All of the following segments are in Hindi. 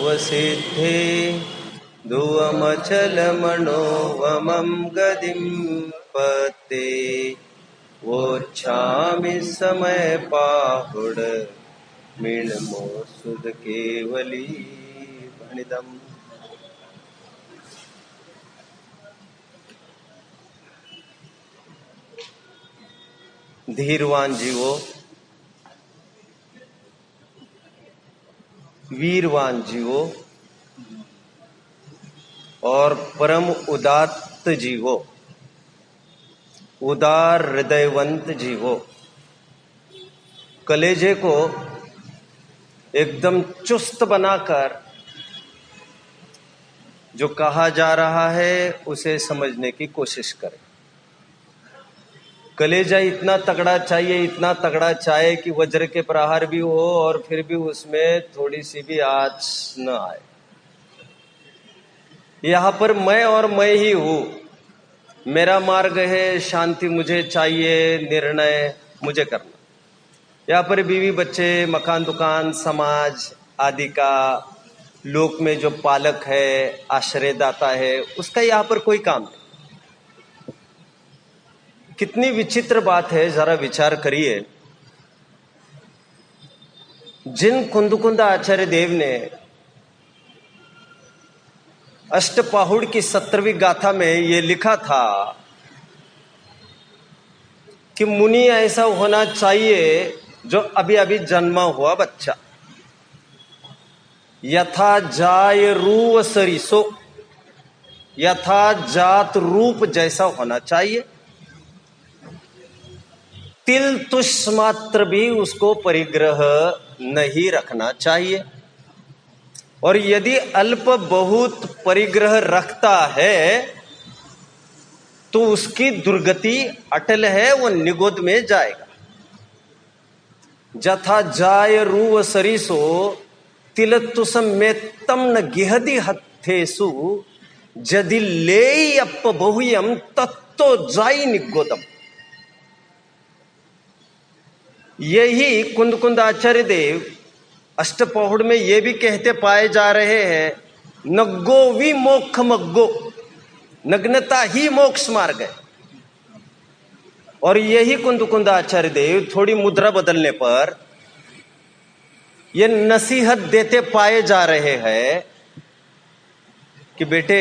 वसिद्धे धुवमचलमनोवमं गतिं पते वोच्छामि समयपाहुड मीनमो सुध केवली भणिदम्। धीरवान जीवो, वीरवान जीवो और परम उदात्त जीवो, उदार हृदयवंत जीवो, कलेजे को एकदम चुस्त बनाकर जो कहा जा रहा है उसे समझने की कोशिश करें। कलेजा इतना तगड़ा चाहिए, इतना तगड़ा चाहिए कि वज्र के प्रहार भी हो और फिर भी उसमें थोड़ी सी भी आँच न आए। यहां पर मैं और मैं ही हूं, मेरा मार्ग है, शांति मुझे चाहिए, निर्णय मुझे करना। यहां पर बीवी बच्चे, मकान दुकान, समाज आदि का लोक में जो पालक है, आश्रयदाता है, उसका यहां पर कोई काम नहीं। कितनी विचित्र बात है, जरा विचार करिए। जिन कुंदकुंद आचार्य देव ने अष्टपाहुड़ की 17वीं गाथा में ये लिखा था कि मुनि ऐसा होना चाहिए जो अभी अभी जन्मा हुआ बच्चा, यथा जाय रूप सरिसो, यथा जात रूप जैसा होना चाहिए, तिल तुष मात्र भी उसको परिग्रह नहीं रखना चाहिए, और यदि अल्प बहुत परिग्रह रखता है तो उसकी दुर्गति अटल है, वो निगोद में जाएगा। जथा जाय रूव सरिसो तिलतुसम में तम न गिहदी हथेसु जदि ले अप बहुयम तत्तो जाई निगोदम। यही कुंद आचार्य देव अष्टपौड़ में ये भी कहते पाए जा रहे हैं, नग्गो वि मोक्ष मग्गो, नग्नता ही मोक्ष मार्ग है। और यही कुंद आचार्य देव थोड़ी मुद्रा बदलने पर ये नसीहत देते पाए जा रहे हैं कि बेटे,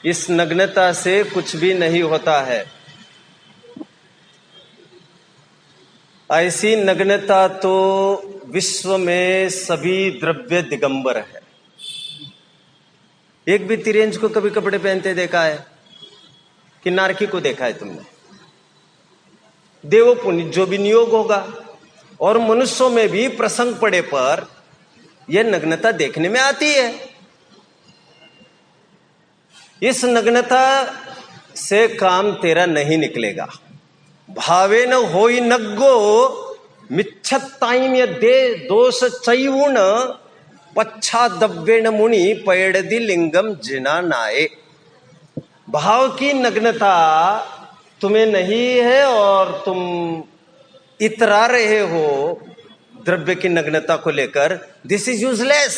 इस नग्नता से कुछ भी नहीं होता है। ऐसी नग्नता तो विश्व में सभी द्रव्य दिगंबर है। एक भी तिरंज को कभी कपड़े पहनते देखा है कि नारकी को देखा है तुमने? देवो पुण्य जो भी नियोग होगा, और मनुष्यों में भी प्रसंग पड़े पर यह नग्नता देखने में आती है। इस नग्नता से काम तेरा नहीं निकलेगा। भावे न होई नग्गो मिच्छत्ताइम दे दोष चैवुण पच्छादव्येण मुनि पैड़दि लिंगम जिना नाये। भाव की नग्नता तुम्हें नहीं है और तुम इतरा रहे हो द्रव्य की नग्नता को लेकर, दिस इज यूजलेस।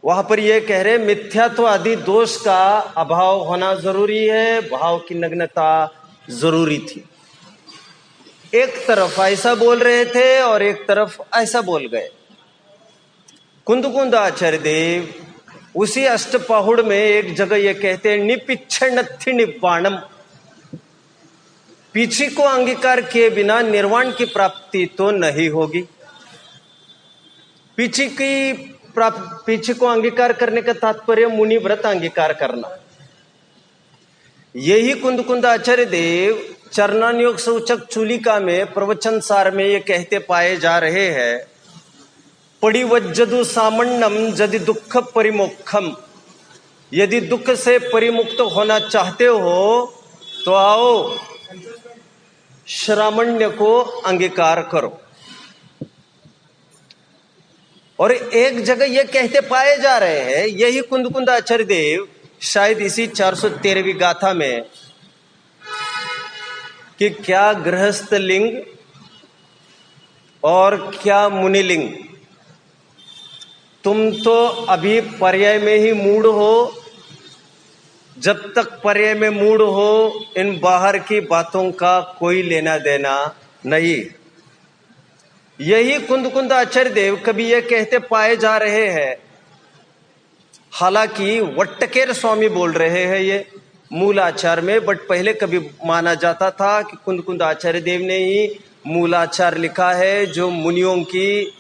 वहां पर यह कह रहे मिथ्यात्व आदि दोष का अभाव होना जरूरी है, भाव की नग्नता जरूरी थी। एक तरफ ऐसा बोल रहे थे और एक तरफ ऐसा बोल गए। कुंद आचार्य देव उसी अष्टपाहुड़ में एक जगह ये कहते हैं, निपिच्छन्नथि निब्बाणम, पीछे को अंगीकार किए बिना निर्वाण की प्राप्ति तो नहीं होगी। पीछे को अंगीकार करने का तात्पर्य मुनि व्रत अंगीकार करना। यही कुंद आचार्य देव चरणानुयोग सूचक चूलिका में प्रवचन सार में ये कहते पाए जा रहे हैं, पड़िवज्जदु सामण्यम जदि दुख परिमोक्षम। यदि दुख से परिमुक्त होना चाहते हो तो आओ श्रामण्य को अंगीकार करो। और एक जगह ये कहते पाए जा रहे हैं, यही कुंद आचार्य देव शायद इसी 413वीं गाथा में, कि क्या गृहस्थ लिंग और क्या मुनिलिंग तुम तो अभी पर्याय में ही मूड हो। जब तक पर्याय में मूड हो, इन बाहर की बातों का कोई लेना देना नहीं। यही कुंद कुंद आचार्य देव कभी ये कहते पाए जा रहे हैं। हालांकि वट्टकेर स्वामी बोल रहे हैं ये मूलाचार में, बट पहले कभी माना जाता था कि कुंद कुंद आचार्य देव ने ही मूलाचार लिखा है, जो मुनियों की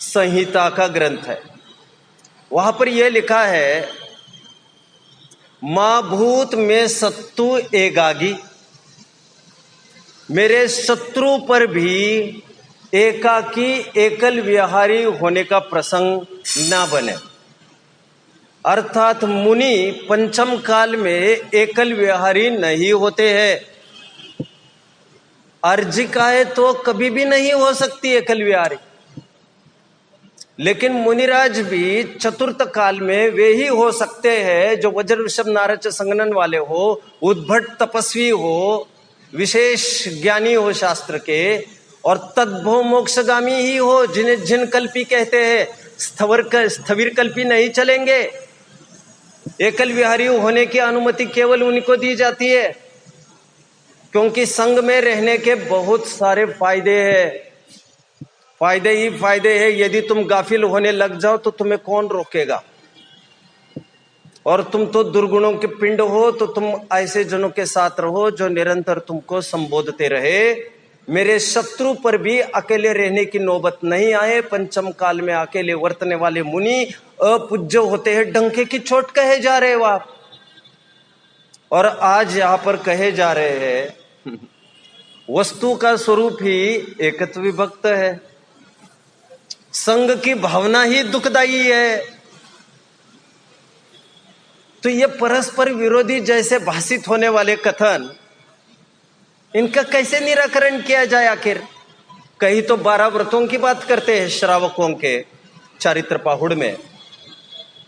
संहिता का ग्रंथ है। वहां पर यह लिखा है, मां भूत में सत्तु एगागी, मेरे शत्रु पर भी एकाकी एकल विहारी होने का प्रसंग ना बने। अर्थात मुनि पंचम काल में एकल विहारी नहीं होते हैं। अर्जिका है तो कभी भी नहीं हो सकती एकल विहारी, लेकिन मुनिराज भी चतुर्थ काल में वे ही हो सकते हैं जो वज्र ऋषभ नारद संगनन वाले हो, उद्भट तपस्वी हो, विशेष ज्ञानी हो शास्त्र के, और तद्भव मोक्षगामी ही हो, जिन्हें जिन कल्पी कहते हैं। स्थविर कल्पी नहीं चलेंगे। एकल विहारी होने की अनुमति केवल उन्हीं को दी जाती है, क्योंकि संग में रहने के बहुत सारे फायदे हैं। फायदे ही फायदे हैं। यदि तुम गाफिल होने लग जाओ तो तुम्हें कौन रोकेगा। और तुम तो दुर्गुणों के पिंड हो, तो तुम ऐसे जनों के साथ रहो जो निरंतर तुमको संबोधते रहे। मेरे शत्रु पर भी अकेले रहने की नौबत नहीं आए। पंचम काल में अकेले वर्तने वाले मुनि अपूज्य होते हैं, डंके की चोट कहे जा रहे वहां। और आज यहां पर कहे जा रहे हैं वस्तु का स्वरूप ही एकत्व विभक्त है। संग की भावना ही दुखदायी है। तो ये परस्पर विरोधी जैसे भाषित होने वाले कथन, इनका कैसे निराकरण किया जाए आखिर। कहीं तो 12 व्रतों की बात करते हैं श्रावकों के चारित्र पाहुड़ में,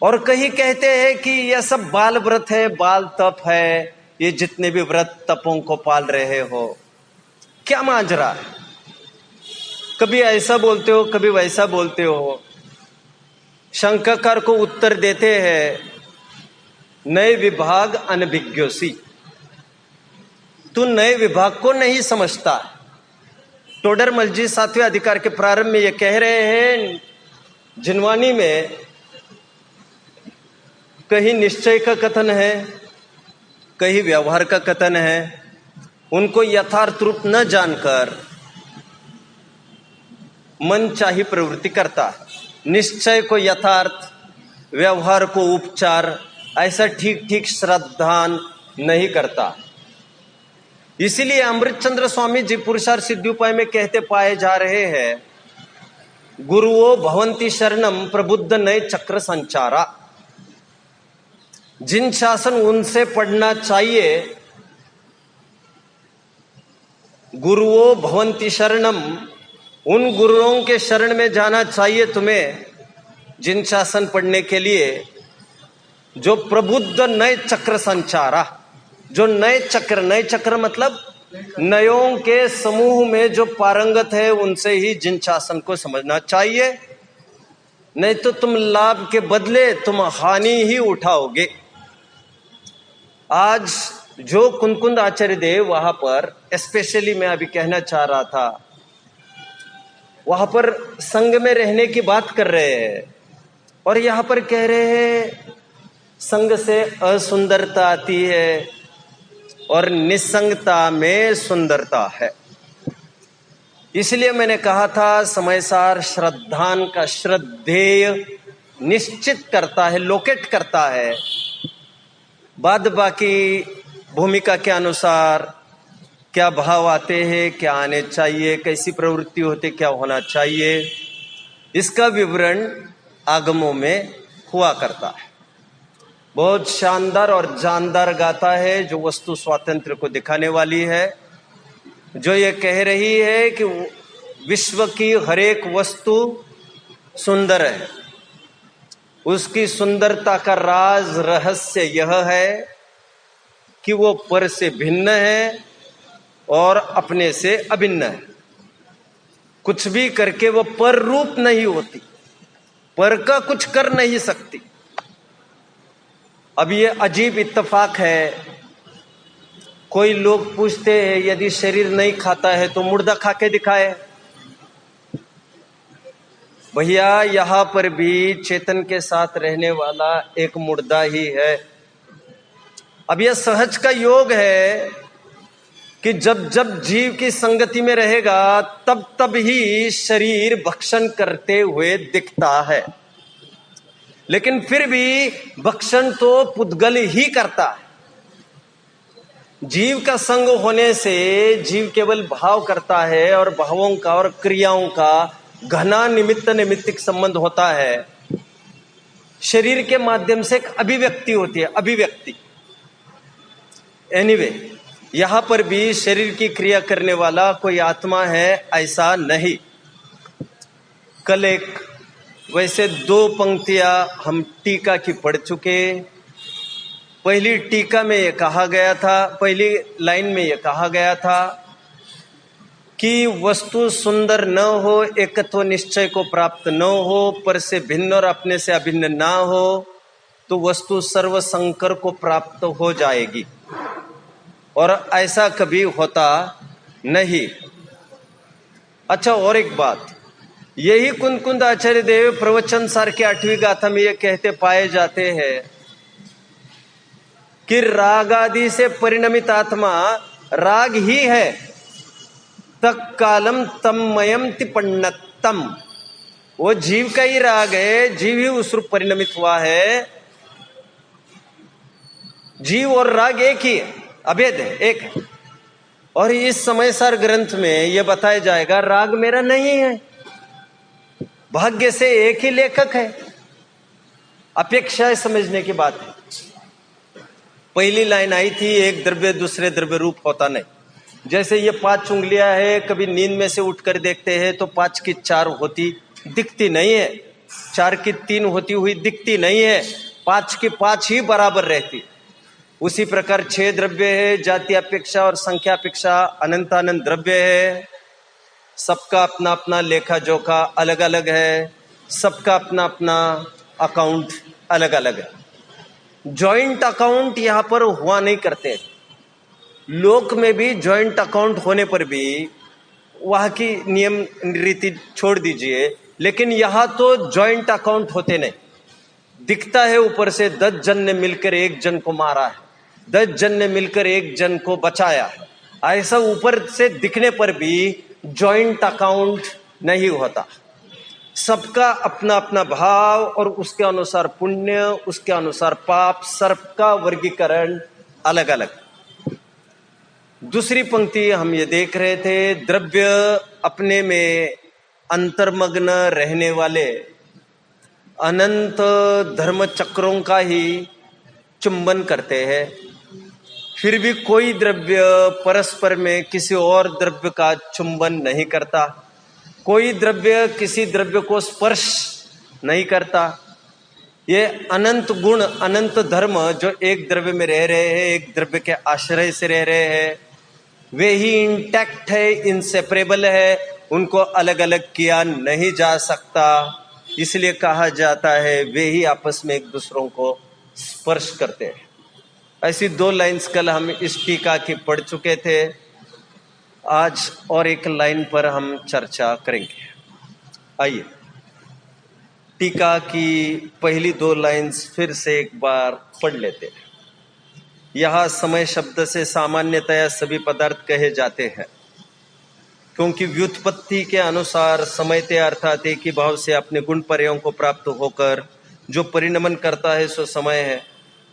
और कहीं कहते हैं कि यह सब बाल व्रत है, बाल तप है। ये जितने भी व्रत तपों को पाल रहे हो, क्या माजरा है। कभी ऐसा बोलते हो, कभी वैसा बोलते हो। शंकाकार को उत्तर देते हैं, नए विभाग अनभिज्ञोसी, तू नए विभाग को नहीं समझता। टोडरमल जी 7वें अधिकार के प्रारंभ में ये कह रहे हैं, जिनवानी में कहीं निश्चय का कथन है, कहीं व्यवहार का कथन है। उनको यथार्थ रूप न जानकर मन चाही प्रवृत्ति करता। निश्चय को यथार्थ, व्यवहार को उपचार, ऐसा ठीक ठीक श्रद्धान नहीं करता। इसीलिए अमृतचंद्र स्वामी जी पुरुषार्थ सिद्धि उपाय में कहते पाए जा रहे हैं, गुरुओं भवंती शरणम प्रबुद्ध नए चक्र संचारा। जिन शासन उनसे पढ़ना चाहिए, गुरुओं भवंती शरणम, उन गुरुओं के शरण में जाना चाहिए तुम्हें, जिन शासन पढ़ने के लिए जो प्रबुद्ध नए चक्र संचारा, जो नए चक्र मतलब नयों के समूह में जो पारंगत है, उनसे ही जिन शासन को समझना चाहिए। नहीं तो तुम लाभ के बदले तुम हानि ही उठाओगे। आज जो कुंद आचार्य देव वहां पर स्पेशली मैं अभी कहना चाह रहा था, वहां पर संग में रहने की बात कर रहे हैं, और यहां पर कह रहे हैं संग से असुंदरता आती है और निसंगता में सुंदरता है। इसलिए मैंने कहा था समयसार श्रद्धान का श्रद्धेय निश्चित करता है, लोकेट करता है। बाद बाकी भूमिका के अनुसार क्या भाव आते हैं, क्या आने चाहिए, कैसी प्रवृत्ति होती, क्या होना चाहिए, इसका विवरण आगमों में हुआ करता है। बहुत शानदार और जानदार गाथा है जो वस्तु स्वातंत्र को दिखाने वाली है, जो ये कह रही है कि विश्व की हर एक वस्तु सुंदर है। उसकी सुंदरता का राज रहस्य यह है कि वो पर से भिन्न है और अपने से अभिन्न है। कुछ भी करके वो पर रूप नहीं होती, पर का कुछ कर नहीं सकती। अब ये अजीब इत्तेफाक है, कोई लोग पूछते हैं यदि शरीर नहीं खाता है तो मुर्दा खा के दिखाए। भैया यहां पर भी चेतन के साथ रहने वाला एक मुर्दा ही है। अब यह सहज का योग है कि जब जब जीव की संगति में रहेगा तब तब ही शरीर भक्षण करते हुए दिखता है, लेकिन फिर भी भक्षण तो पुद्गल ही करता है। जीव का संग होने से जीव केवल भाव करता है और भावों का और क्रियाओं का घना निमित्त निमित्तिक संबंध होता है। शरीर के माध्यम से एक अभिव्यक्ति होती है, अभिव्यक्ति। एनीवे, यहां पर भी शरीर की क्रिया करने वाला कोई आत्मा है ऐसा नहीं। कल एक वैसे 2 पंक्तियां हम टीका की पढ़ चुके। पहली टीका में यह कहा गया था, पहली लाइन में यह कहा गया था कि वस्तु सुंदर न हो, एकत्व निश्चय को प्राप्त न हो, पर से भिन्न और अपने से अभिन्न ना हो, तो वस्तु सर्वसंकर को प्राप्त हो जाएगी, और ऐसा कभी होता नहीं। अच्छा, और एक बात, यही कुंद आचार्य देव प्रवचन सार के 8वीं गाथा में ये कहते पाए जाते हैं कि राग आदि से परिणमित आत्मा राग ही है। तक कालम तममयम तिपन्नतम, वो जीव का ही राग है, जीव ही उस रूप परिणमित हुआ है। जीव और राग एक ही है, अभेद है, एक है। और इस समय सार ग्रंथ में यह बताया जाएगा राग मेरा नहीं है, भाग्य से एक ही लेखक है। अपेक्षा समझने की बात है। पहली लाइन आई थी, एक द्रव्य दूसरे द्रव्य रूप होता नहीं। जैसे ये 5 उंगलियां है, कभी नींद में से उठकर देखते हैं तो 5 की 4 होती दिखती नहीं है, 4 की 3 होती हुई दिखती नहीं है, 5 की 5 ही बराबर रहती। उसी प्रकार 6 द्रव्य है, जाति अपेक्षा और संख्या अपेक्षा अनंतानंत द्रव्य है। सबका अपना अपना लेखा जोखा अलग अलग है, सबका अपना अपना अकाउंट अलग अलग है। जॉइंट अकाउंट यहां पर हुआ नहीं करते। लोक में भी जॉइंट अकाउंट होने पर भी वहां की नियम रीति छोड़ दीजिए, लेकिन यहां तो जॉइंट अकाउंट होते नहीं। दिखता है ऊपर से 10 जन ने मिलकर एक जन को मारा है, 10 जन ने मिलकर एक जन को बचाया है, ऐसा ऊपर से दिखने पर भी जॉइंट अकाउंट नहीं होता। सबका अपना अपना भाव और उसके अनुसार पुण्य, उसके अनुसार पाप, सबका वर्गीकरण अलग अलग। दूसरी पंक्ति हम ये देख रहे थे, द्रव्य अपने में अंतर्मग्न रहने वाले अनंत धर्म चक्रों का ही चुंबन करते हैं, फिर भी कोई द्रव्य परस्पर में किसी और द्रव्य का चुंबन नहीं करता, कोई द्रव्य किसी द्रव्य को स्पर्श नहीं करता। ये अनंत गुण, अनंत धर्म जो एक द्रव्य में रह रहे हैं, एक द्रव्य के आश्रय से रह रहे हैं, वे ही इंटैक्ट है, इनसेपरेबल है, उनको अलग अलग किया नहीं जा सकता। इसलिए कहा जाता है वे ही आपस में एक दूसरों को स्पर्श करते हैं। ऐसी 2 लाइन्स कल हम इस टीका की पढ़ चुके थे। आज और एक लाइन पर हम चर्चा करेंगे। आइए टीका की पहली 2 लाइन्स फिर से एक बार पढ़ लेते हैं। यहाँ समय शब्द से सामान्यतया सभी पदार्थ कहे जाते हैं, क्योंकि व्युत्पत्ति के अनुसार समयते अर्थात एक ही भाव से अपने गुण पर्यों को प्राप्त होकर जो परिणमन करता है सो समय है।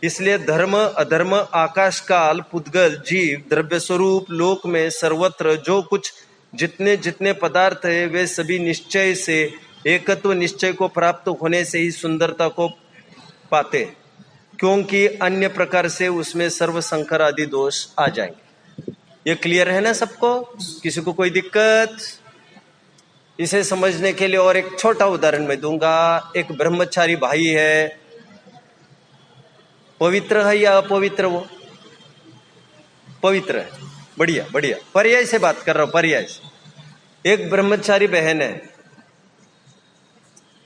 इसलिए धर्म, अधर्म, आकाश काल, पुद्गल, जीव, द्रव्य स्वरूप, लोक में सर्वत्र जो कुछ जितने जितने पदार्थ है वे सभी निश्चय से एकत्व निश्चय को प्राप्त होने से ही सुंदरता को पाते, क्योंकि अन्य प्रकार से उसमें सर्व संकर आदि दोष आ जाएंगे। ये क्लियर है ना सबको? किसी को कोई दिक्कत? इसे समझने के लिए और एक छोटा उदाहरण मैं दूंगा। एक ब्रह्मचारी भाई है, पवित्र है या अपवित्र? वो पवित्र है। बढ़िया बढ़िया, पर्याय से बात कर रहा हूं, पर्याय से। एक ब्रह्मचारी बहन है,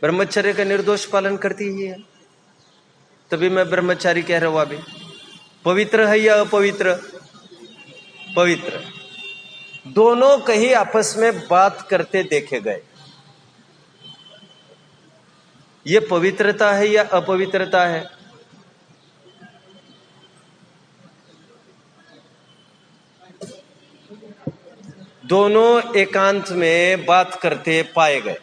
ब्रह्मचर्य का निर्दोष पालन करती ही है, तभी मैं ब्रह्मचारी कह रहा हूं। अभी पवित्र है या अपवित्र? पवित्र। दोनों कहीं आपस में बात करते देखे गए। ये पवित्रता है या अपवित्रता है? दोनों एकांत में बात करते पाए गए।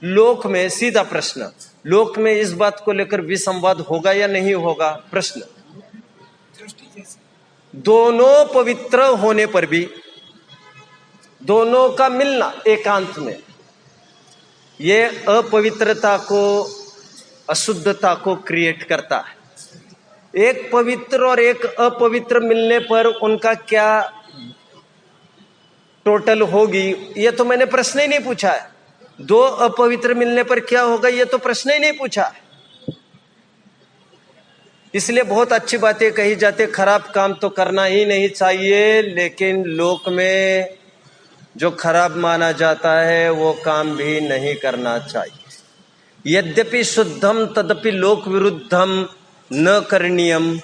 लोक में सीधा प्रश्न, लोक में इस बात को लेकर विसंवाद होगा या नहीं होगा? प्रश्न। दोनों पवित्र होने पर भी दोनों का मिलना एकांत में, ये अपवित्रता को, अशुद्धता को क्रिएट करता है। एक पवित्र और एक अपवित्र मिलने पर उनका क्या टोटल होगी, ये तो मैंने प्रश्न ही नहीं पूछा है। दो अपवित्र मिलने पर क्या होगा, ये तो प्रश्न ही नहीं पूछा है। इसलिए बहुत अच्छी बातें कही जाती, खराब काम तो करना ही नहीं चाहिए, लेकिन लोक में जो खराब माना जाता है वो काम भी नहीं करना चाहिए। यद्यपि शुद्धम तदपि लोक विरुद्धम न करणीयम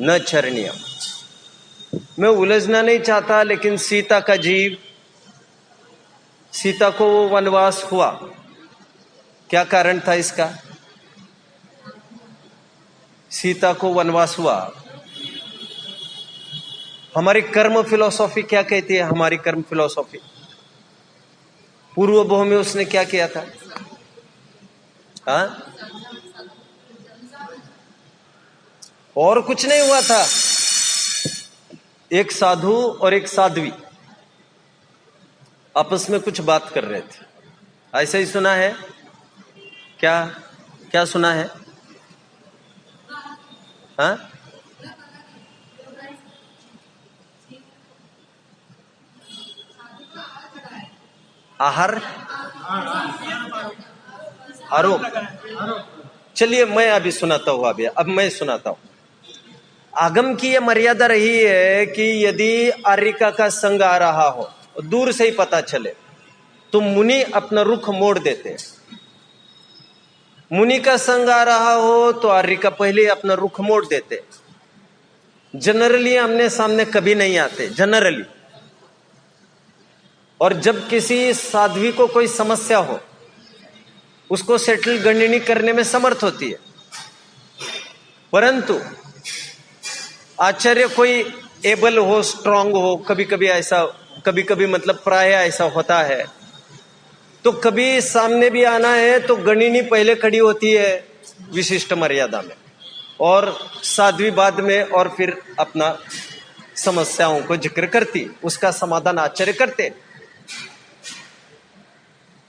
न चरणीयम। मैं उलझना नहीं चाहता, लेकिन सीता का जीव, सीता को वो वनवास हुआ, क्या कारण था इसका? सीता को वनवास हुआ। हमारी कर्म फिलॉसफी क्या कहती है? हमारी कर्म फिलॉसफी, पूर्व भव में उसने क्या किया था? हाँ, और कुछ नहीं हुआ था। एक साधु और एक साध्वी आपस में कुछ बात कर रहे थे, ऐसा ही सुना है क्या? क्या सुना है? हाँ, आहार, आरोप। चलिए मैं अभी सुनाता हूं, अब मैं सुनाता हूं। आगम की यह मर्यादा रही है कि यदि आर्यिका का संग आ रहा हो, दूर से ही पता चले, तो मुनि अपना रुख मोड़ देते हैं। मुनि का संग आ रहा हो तो आर्यिका पहले अपना रुख मोड़ देते। जनरली आमने सामने कभी नहीं आते, जनरली। और जब किसी साध्वी को कोई समस्या हो, उसको सेटल गणनी करने में समर्थ होती है, परंतु आचार्य कोई एबल हो, स्ट्रांग हो, कभी कभी मतलब प्राय ऐसा होता है, तो कभी सामने भी आना है तो गणिनी पहले खड़ी होती है विशिष्ट मर्यादा में, और साध्वी बाद में, और फिर अपना समस्याओं को जिक्र करती, उसका समाधान आचार्य करते।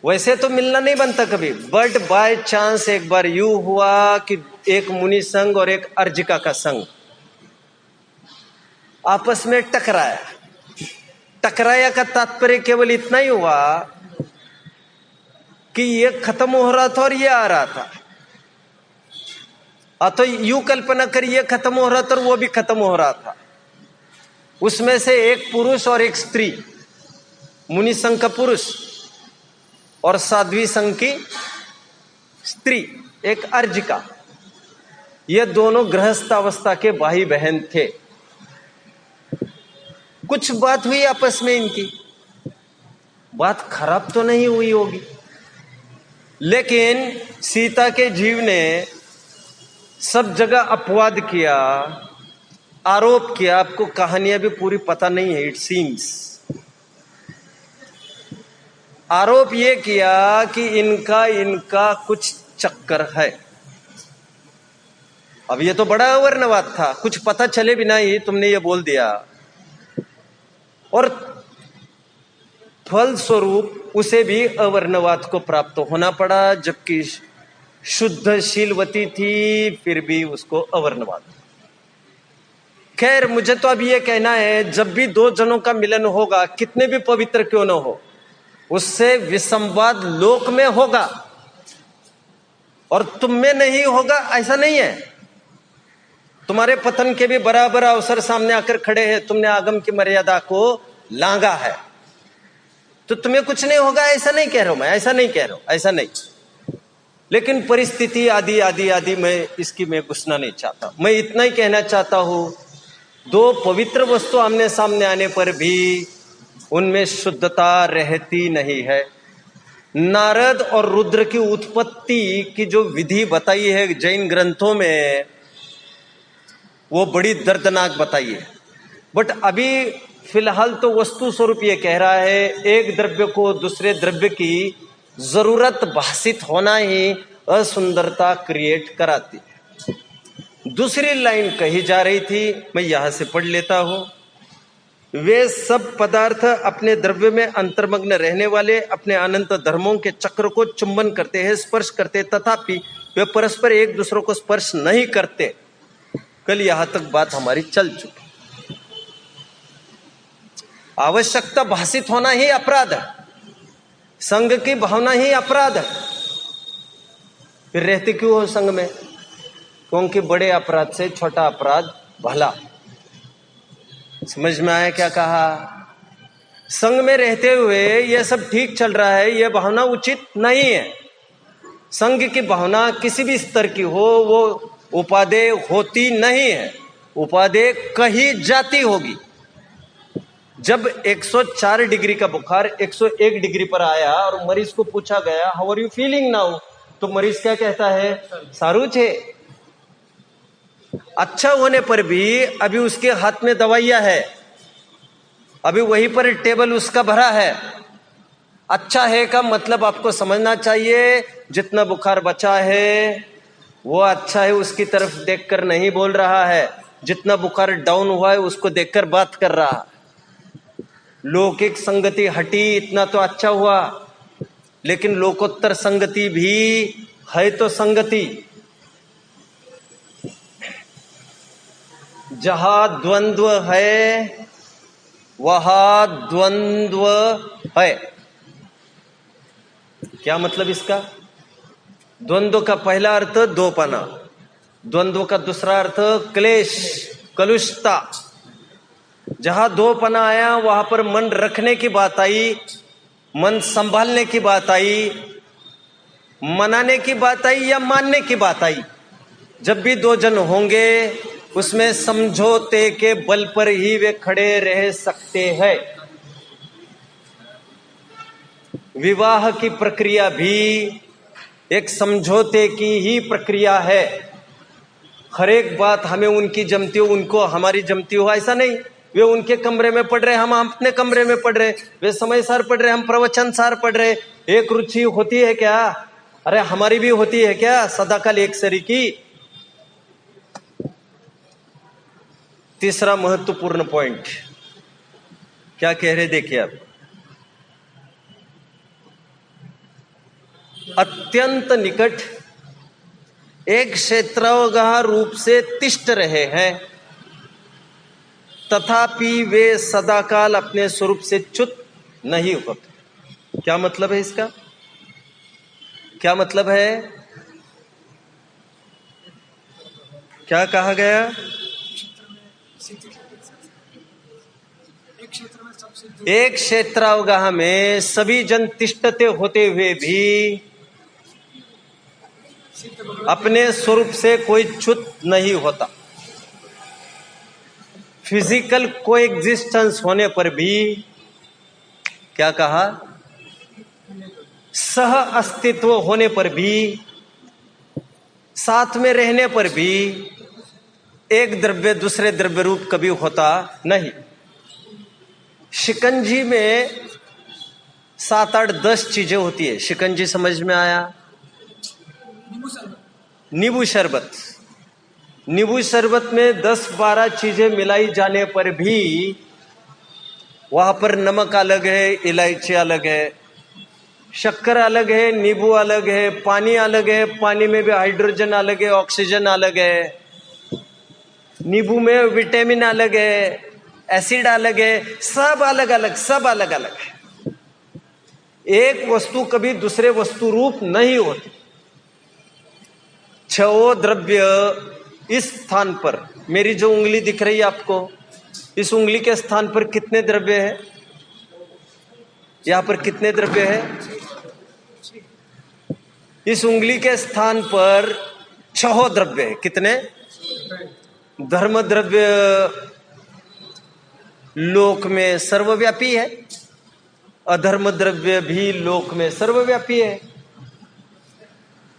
वैसे तो मिलना नहीं बनता कभी, बट बाय चांस एक बार यूं हुआ कि एक मुनि संघ और एक अर्जिका का संघ आपस में टकराया। टकराया का तात्पर्य केवल इतना ही हुआ कि ये खत्म हो रहा था और ये आ रहा था। तो यूं कल्पना करिए, ये खत्म हो रहा था और वो भी खत्म हो रहा था। उसमें से एक पुरुष और एक स्त्री, मुनि संघ का पुरुष और साध्वी संघ की स्त्री, एक अर्जिका, ये दोनों गृहस्थ अवस्था के भाई बहन थे। कुछ बात हुई आपस में इनकी, बात खराब तो नहीं हुई होगी, लेकिन सीता के जीव ने सब जगह अपवाद किया, आरोप किया। आपको कहानियां भी पूरी पता नहीं है, इट सीम्स। आरोप ये किया कि इनका कुछ चक्कर है। अब ये तो बड़ा अवर्णवाद था, कुछ पता चले बिना ही तुमने ये बोल दिया, और फल स्वरूप उसे भी अवर्णवाद को प्राप्त होना पड़ा, जबकि शुद्ध शीलवती थी, फिर भी उसको अवर्णवाद। खैर, मुझे तो अब ये कहना है, जब भी दो जनों का मिलन होगा, कितने भी पवित्र क्यों न हो, उससे विसंवाद लोक में होगा और तुम में नहीं होगा, ऐसा नहीं है। तुम्हारे पतन के भी बराबर अवसर सामने आकर खड़े हैं, तुमने आगम की मर्यादा को लांगा है, तो तुम्हें कुछ नहीं होगा, ऐसा नहीं कह रहा हूं मैं, ऐसा नहीं कह रहा हूं, ऐसा नहीं। लेकिन परिस्थिति आदि आदि आदि मैं घुसना नहीं चाहता। मैं इतना ही कहना चाहता हूं, दो पवित्र वस्तु आमने सामने आने पर भी उनमें शुद्धता रहती नहीं है। नारद और रुद्र की उत्पत्ति की जो विधि बताई है जैन ग्रंथों में, वो बड़ी दर्दनाक बताई है। बट अभी फिलहाल तो वस्तु स्वरूप ये कह रहा है, एक द्रव्य को दूसरे द्रव्य की जरूरत भाषित होना ही असुंदरता क्रिएट कराती। दूसरी लाइन कही जा रही थी, मैं यहां से पढ़ लेता हूं। वे सब पदार्थ अपने द्रव्य में अंतर्मग्न रहने वाले अपने अनंत धर्मों के चक्र को चुंबन करते हैं, स्पर्श करते, तथापि वे परस्पर एक दूसरे को स्पर्श नहीं करते। कल यहां तक बात हमारी चल चुकी। आवश्यकता भाषित होना ही अपराध है, संग की भावना ही अपराध है। फिर रहते क्यों हो संग में? क्योंकि बड़े अपराध से छोटा अपराध भला। समझ में आया क्या कहा? संग में रहते हुए यह सब ठीक चल रहा है, यह भावना उचित नहीं है। संग की भावना किसी भी स्तर की हो, वो उपादेय होती नहीं है, उपादेय कही जाती होगी। जब 104 डिग्री का बुखार 101 डिग्री पर आया और मरीज को पूछा गया how are you feeling now, तो मरीज क्या कहता है? सारू छे। अच्छा होने पर भी अभी उसके हाथ में दवाइयां है, अभी वहीं पर टेबल उसका भरा है। अच्छा है का मतलब आपको समझना चाहिए, जितना बुखार बचा है वो अच्छा है, उसकी तरफ देखकर नहीं बोल रहा है। जितना बुखार डाउन हुआ है उसको देखकर बात कर रहा है। लौकिक संगति हटी इतना तो अच्छा हुआ, लेकिन लोकोत्तर संगति भी है तो संगति। जहां द्वंद्व है वहां द्वंद्व है। क्या मतलब इसका? द्वंद्व का पहला अर्थ दोपना, द्वंद्व का दूसरा अर्थ क्लेश, कलुषता। जहां दोपना आया वहां पर मन रखने की बात आई, मन संभालने की बात आई, मनाने की बात आई या मानने की बात आई। जब भी दो जन होंगे उसमें समझौते के बल पर ही वे खड़े रह सकते हैं। विवाह की प्रक्रिया भी एक समझौते की ही प्रक्रिया है। हर एक बात हमें उनकी जमती हो, उनको हमारी जमती हो, ऐसा नहीं। वे उनके कमरे में पढ़ रहे, हम अपने कमरे में पढ़ रहे, वे समय सार पढ़ रहे, हम प्रवचन सार पढ़ रहे। एक रुचि होती है क्या? अरे हमारी भी होती है क्या सदाकाल एक सरी की? तीसरा महत्वपूर्ण पॉइंट क्या कह रहे देखिए आप। अत्यंत निकट एक क्षेत्रावगाह रूप से तिष्ठ रहे हैं, तथापि वे सदाकाल अपने स्वरूप से च्युत नहीं होते। क्या मतलब है इसका? क्या मतलब है? क्या कहा गया? एक क्षेत्रावगाह में सभी जन तिष्ठते होते हुए भी अपने स्वरूप से कोई च्युत नहीं होता। फिजिकल कोएग्जिस्टेंस होने पर भी क्या कहा? सह अस्तित्व होने पर भी, साथ में रहने पर भी एक द्रव्य दूसरे द्रव्य रूप कभी होता नहीं। शिकंजी में 7, 8, 10 चीजें होती है। शिकंजी समझ में आया? नींबू शरबत, नींबू शरबत में 10-12 चीजें मिलाई जाने पर भी वहां पर नमक अलग है, इलायची अलग है, शक्कर अलग है, नींबू अलग है, पानी अलग है, पानी में भी हाइड्रोजन अलग है, ऑक्सीजन अलग है, नींबू में विटामिन अलग है, एसिड अलग है, सब अलग अलग, सब अलग अलग है। एक वस्तु कभी दूसरे वस्तु रूप नहीं होती। 6 द्रव्य इस स्थान पर, मेरी जो उंगली दिख रही है आपको, इस उंगली के स्थान पर कितने द्रव्य है? यहां पर कितने द्रव्य है? इस उंगली के स्थान पर 6 द्रव्य है। कितने? धर्म द्रव्य लोक में सर्वव्यापी है, अधर्म द्रव्य भी लोक में सर्वव्यापी है।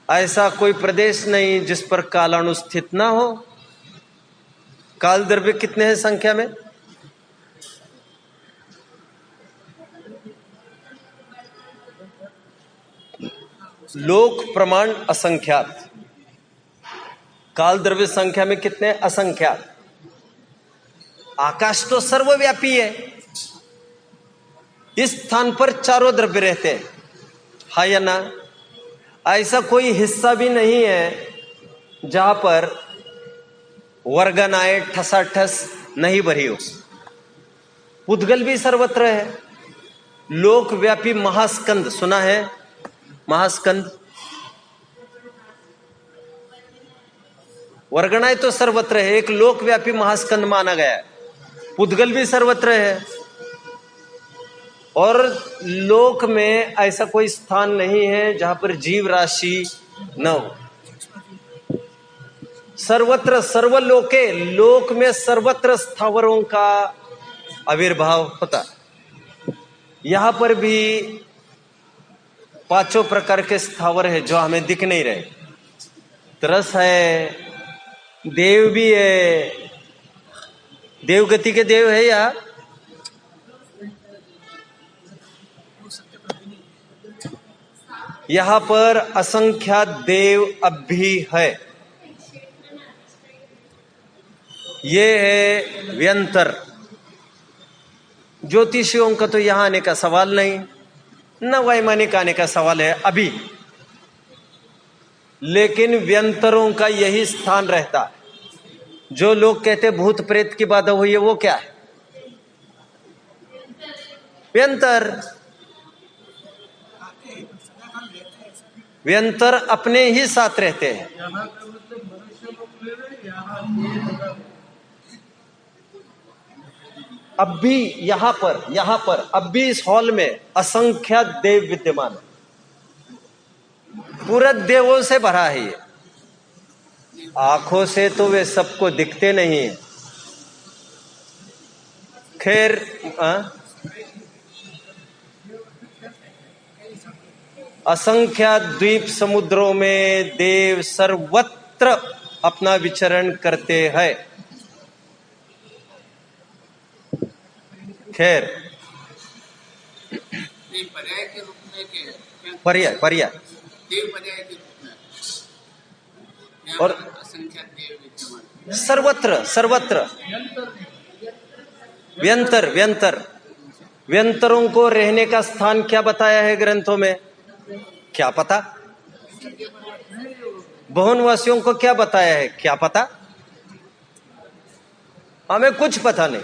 ऐसा कोई प्रदेश नहीं जिस पर कालाणु स्थित ना हो। काल द्रव्य कितने हैं संख्या में? लोक प्रमाण असंख्यात, काल द्रव्य संख्या में कितने? असंख्यात। आकाश तो सर्वव्यापी है, इस स्थान पर चारों द्रव्य रहते हैं, हा या ना? ऐसा कोई हिस्सा भी नहीं है जहां पर वर्गन आए, ठसाठस नहीं भरी हो। पुद्गल भी सर्वत्र है। लोकव्यापी महास्कंद सुना है? महास्कंद वर्गणाएं तो सर्वत्र है, एक लोकव्यापी महास्कंद माना गया है। पुद्गल भी सर्वत्र है, और लोक में ऐसा कोई स्थान नहीं है जहां पर जीव राशि न हो। सर्वत्र सर्वलोके, लोक में सर्वत्र स्थावरों का आविर्भाव होता। यहां पर भी 5 प्रकार के स्थावर है जो हमें दिख नहीं रहे। तरस है, देव भी है, देवगति के देव है या यहां पर असंख्यात देव अब भी है। ये है व्यंतर। ज्योतिषियों का तो यहां आने का सवाल नहीं, न वैमानिक आने का सवाल है अभी, लेकिन व्यंतरों का यही स्थान रहता है। जो लोग कहते भूत प्रेत की बाधा हुई है, वो क्या है? व्यंतर। व्यंतर अपने ही साथ रहते हैं। अब भी यहां पर अब भी इस हॉल में असंख्यात देव विद्यमान है। पूरा देवों से भरा है ये। आंखों से तो वे सबको दिखते नहीं है। खैर, असंख्यात द्वीप समुद्रों में देव सर्वत्र अपना विचरण करते हैं। खैर, पर्याय के रूप में पर्याय देव पर्याय के रूप में और असंख्यात देव विद्यमान सर्वत्र व्यंतर। व्यंतरों को रहने का स्थान क्या बताया है ग्रंथों में? क्या पता? भुवनवासियों को क्या बताया है? क्या पता? हमें कुछ पता नहीं।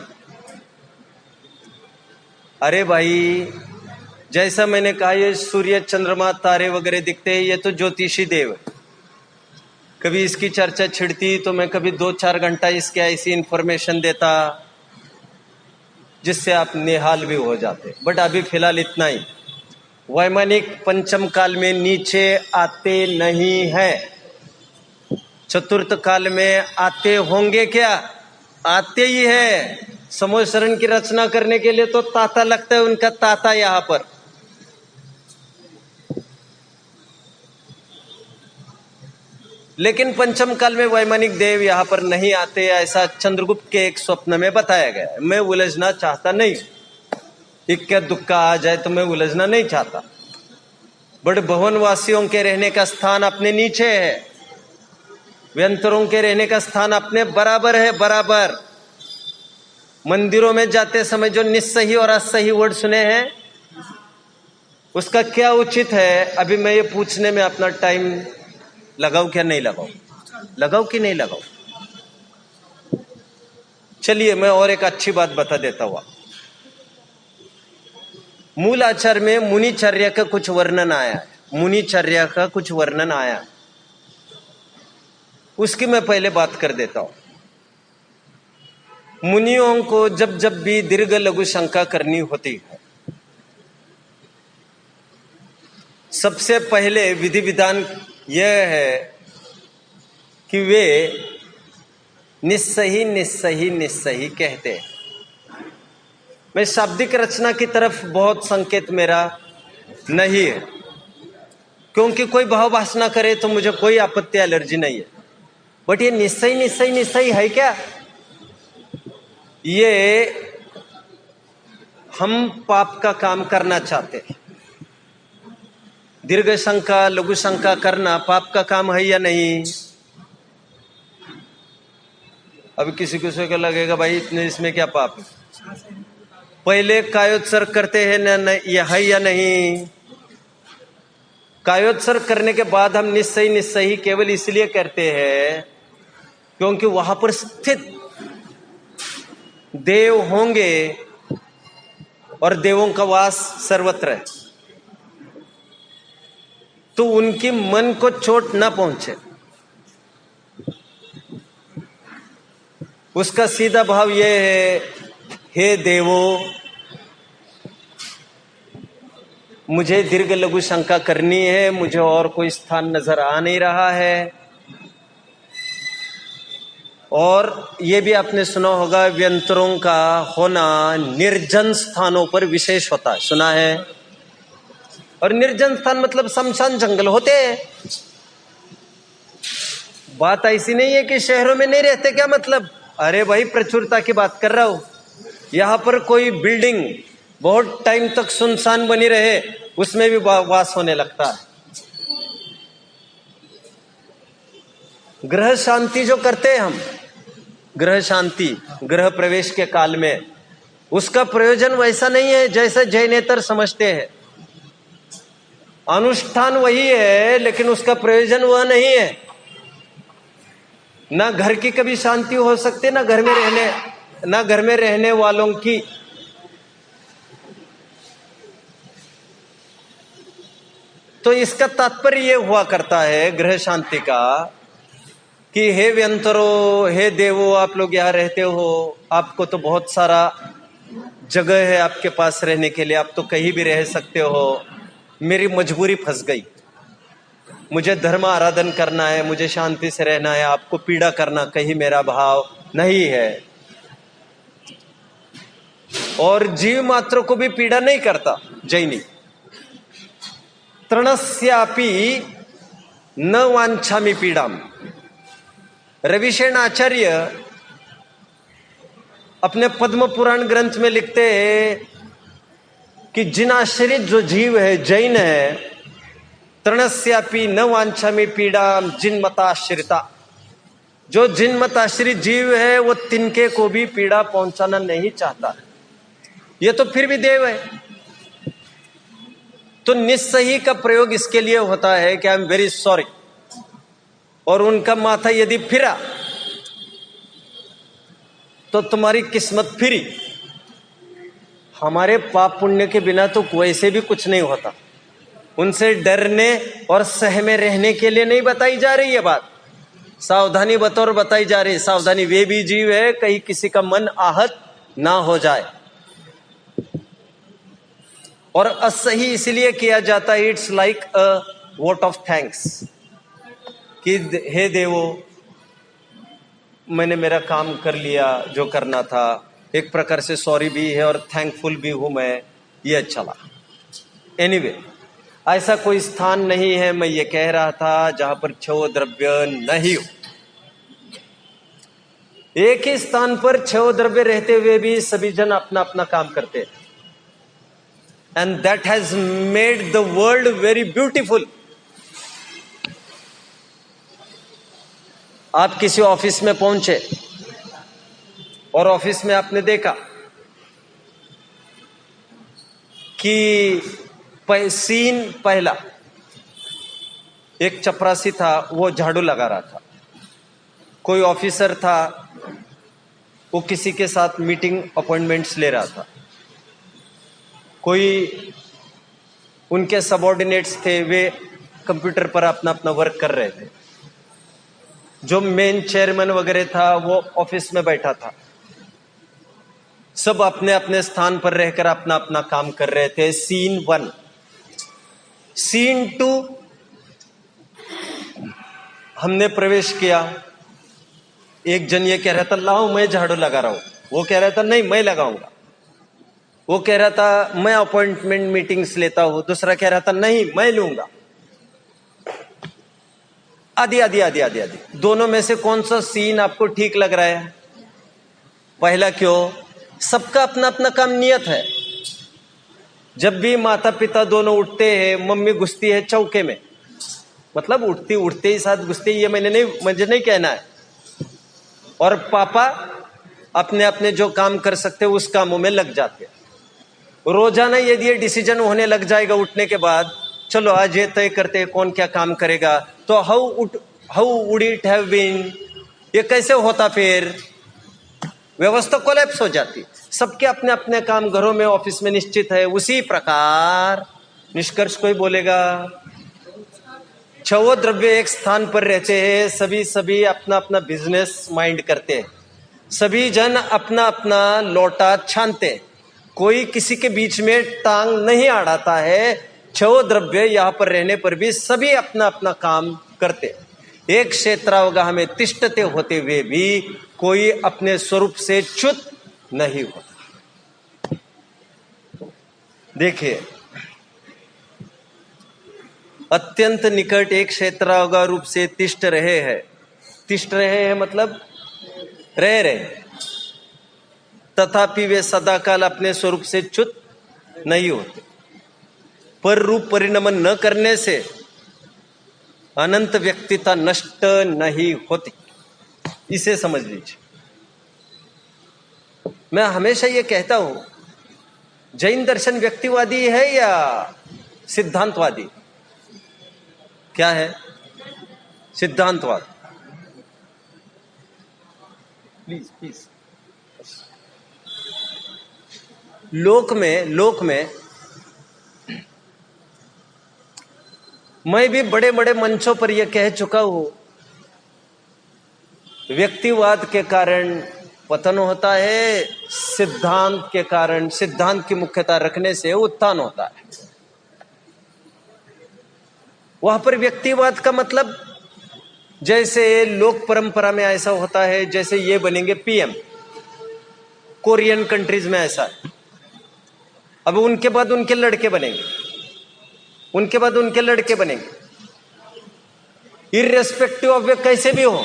अरे भाई, जैसा मैंने कहा, ये सूर्य चंद्रमा तारे वगैरह दिखते हैं, ये तो ज्योतिषी देव है। कभी इसकी चर्चा छिड़ती तो मैं कभी 2-4 घंटा इसके ऐसी इंफॉर्मेशन देता जिससे आप निहाल भी हो जाते। बट अभी फिलहाल इतना ही। वैमानिक पंचम काल में नीचे आते नहीं है। चतुर्थ काल में आते होंगे क्या? आते ही है। समोशरण की रचना करने के लिए तो ताता लगता है, उनका ताता यहां पर। लेकिन पंचम काल में वैमानिक देव यहां पर नहीं आते, ऐसा चंद्रगुप्त के एक स्वप्न में बताया गया है। मैं उलझना चाहता नहीं, इक्का दुक्का आ जाए तो मैं उलझना नहीं चाहता। बड़े भुवनवासियों के रहने का स्थान अपने नीचे है, व्यंतरों के रहने का स्थान अपने बराबर है, बराबर। मंदिरों में जाते समय जो निस्सही और असही वर्ड सुने हैं, उसका क्या उचित है? अभी मैं ये पूछने में अपना टाइम लगाऊं क्या नहीं लगाऊं? लगाऊं कि नहीं लगाऊं? चलिए मैं और एक अच्छी बात बता देता हूं। मूल आचार्य में मुनिचर्या का कुछ वर्णन आया है। मुनिचर्या का कुछ वर्णन आया, उसकी मैं पहले बात कर देता हूं। मुनियों को जब जब भी दीर्घ लघु शंका करनी होती है, सबसे पहले विधि विधान यह है कि वे निस्सही निस्सही निस्सही कहते हैं। मैं शाब्दिक रचना की तरफ बहुत संकेत मेरा नहीं है, क्योंकि कोई भाव वासना करे तो मुझे कोई आपत्ति एलर्जी नहीं है। बट ये निस्सही निस्सही निस्सही है क्या? ये हम पाप का काम करना चाहते हैं। दीर्घ शंका लघु शंका करना पाप का काम है या नहीं? अब किसी किसी को लगेगा भाई इतने इसमें क्या पाप है। पहले कायोत्सर्ग करते हैं ना, ये है या नहीं? कायोत्सर्ग करने के बाद हम निस्सही निस्सही केवल इसलिए करते हैं क्योंकि वहां पर स्थित देव होंगे और देवों का वास सर्वत्र है, तो उनकी मन को चोट ना पहुंचे। उसका सीधा भाव यह है, हे देवो, मुझे दीर्घ लघु शंका करनी है, मुझे और कोई स्थान नजर आ नहीं रहा है। और ये भी आपने सुना होगा, व्यंतरों का होना निर्जन स्थानों पर विशेष होता है, सुना है? और निर्जन स्थान मतलब शमशान जंगल होते हैं। बात ऐसी नहीं है कि शहरों में नहीं रहते, क्या मतलब? अरे भाई प्रचुरता की बात कर रहा हूं। यहां पर कोई बिल्डिंग बहुत टाइम तक सुनसान बनी रहे, उसमें भी वास होने लगता है। ग्रह शांति जो करते हैं हम, ग्रह शांति, ग्रह प्रवेश के काल में, उसका प्रयोजन वैसा नहीं है जैसा जैनेतर समझते हैं। अनुष्ठान वही है, लेकिन उसका प्रयोजन वह नहीं है। ना घर की कभी शांति हो सकती, ना घर में रहने वालों की। तो इसका तात्पर्य यह हुआ करता है ग्रह शांति का कि हे व्यंतरो, हे देवो, आप लोग यहां रहते हो, आपको तो बहुत सारा जगह है आपके पास रहने के लिए, आप तो कहीं भी रह सकते हो। मेरी मजबूरी फंस गई, मुझे धर्म आराधन करना है, मुझे शांति से रहना है, आपको पीड़ा करना कहीं मेरा भाव नहीं है। और जीव मात्र को भी पीड़ा नहीं करता जैनी। तृणस्यापि न वांछामि पीड़ाम। रविशेन आचार्य अपने पद्म पुराण ग्रंथ में लिखते हैं कि जिन आश्रित जो जीव है, जैन है, तृणस्यापि न वांछामि पीड़ाम जिन मताश्रिता। जो जिन मताश्रित जीव है वो तिनके को भी पीड़ा पहुंचाना नहीं चाहता। ये तो फिर भी देव है। तो निस्सही का प्रयोग इसके लिए होता है कि आई एम वेरी सॉरी। और उनका माथा यदि फिरा तो तुम्हारी किस्मत फिरी। हमारे पाप पुण्य के बिना तो वैसे भी कुछ नहीं होता। उनसे डरने और सहमे रहने के लिए नहीं बताई जा रही है बात, सावधानी बतौर बताई जा रही है। सावधानी, वे भी जीव है, कहीं किसी का मन आहत ना हो जाए। और असही इसलिए किया जाता है, it's like a vote of thanks कि हे देवो, मैंने मेरा काम कर लिया जो करना था। एक प्रकार से सॉरी भी है और थैंकफुल भी हूं मैं, ये अच्छा लगा। एनीवे, ऐसा कोई स्थान नहीं है, मैं ये कह रहा था, जहां पर क्षय द्रव्य नहीं हो। एक ही स्थान पर क्षय द्रव्य रहते हुए भी सभी जन अपना अपना काम करते हैं। And that has made the world very beautiful. आप किसी ऑफिस में पहुंचे और ऑफिस में आपने देखा कि सीन पहला, एक चपरासी था, वो झाड़ू लगा रहा था। कोई ऑफिसर था, वो किसी के साथ मीटिंग अपॉइंटमेंट्स ले रहा था। कोई उनके सबऑर्डिनेट्स थे, वे कंप्यूटर पर अपना अपना वर्क कर रहे थे। जो मेन चेयरमैन वगैरह था वो ऑफिस में बैठा था। सब अपने अपने स्थान पर रहकर अपना अपना काम कर रहे थे। सीन 1। सीन 2, हमने प्रवेश किया। एक जन ये कह रहा था लाओ मैं झाड़ू लगा रहा हूं, वो कह रहा था नहीं मैं लगाऊंगा, वो कह रहा था मैं अपॉइंटमेंट मीटिंग्स लेता हूं, दूसरा कह रहा था नहीं मैं लूंगा। आदि आदि आदि आदि आदि, दोनों में से कौन सा सीन आपको ठीक लग रहा है? पहला क्यों? सबका अपना अपना काम नियत है। जब भी माता पिता दोनों उठते हैं, मम्मी घुसती है चौके में, मतलब उठते ही साथ घुसते, ये मुझे नहीं कहना है, और पापा अपने अपने जो काम कर सकते हैं उस कामों में लग जाते हैं। रोजाना यदि ये डिसीजन होने लग जाएगा उठने के बाद, चलो आज ये तय करते हैं कौन क्या काम करेगा, तो how would it have been, ये कैसे होता? फिर व्यवस्था कोलैप्स हो जाती। सबके अपने अपने काम घरों में ऑफिस में निश्चित है। उसी प्रकार निष्कर्ष कोई बोलेगा, छह द्रव्य एक स्थान पर रहते हैं, सभी अपना अपना बिजनेस माइंड करते हैं, सभी जन अपना अपना लोटा छानते हैं, कोई किसी के बीच में टांग नहीं अड़ाता है। छह द्रव्य यहां पर रहने पर भी सभी अपना अपना काम करते हैं। एक क्षेत्रावगाह में तिष्ठते होते हुए भी कोई अपने स्वरूप से च्युत नहीं होता। देखिए, अत्यंत निकट एक क्षेत्रावगाह रूप से तिष्ठ रहे हैं मतलब रहे, तथापि वे सदाकाल अपने स्वरूप से च्युत नहीं होते। पर रूप परिणमन न करने से अनंत व्यक्तिता नष्ट नहीं होती, इसे समझ लीजिए। मैं हमेशा ये कहता हूं, जैन दर्शन व्यक्तिवादी है या सिद्धांतवादी? क्या है? सिद्धांतवाद। प्लीज लोक में मैं भी बड़े बड़े मंचों पर यह कह चुका हूं, व्यक्तिवाद के कारण पतन होता है, सिद्धांत के कारण, सिद्धांत की मुख्यता रखने से उत्थान होता है। वहां पर व्यक्तिवाद का मतलब, जैसे लोक परंपरा में ऐसा होता है, जैसे ये बनेंगे पीएम, कोरियन कंट्रीज में ऐसा है, अब उनके बाद उनके लड़के बनेंगे, उनके बाद उनके लड़के बनेंगे, इर्रेस्पेक्टिव ऑफ वे कैसे भी हो।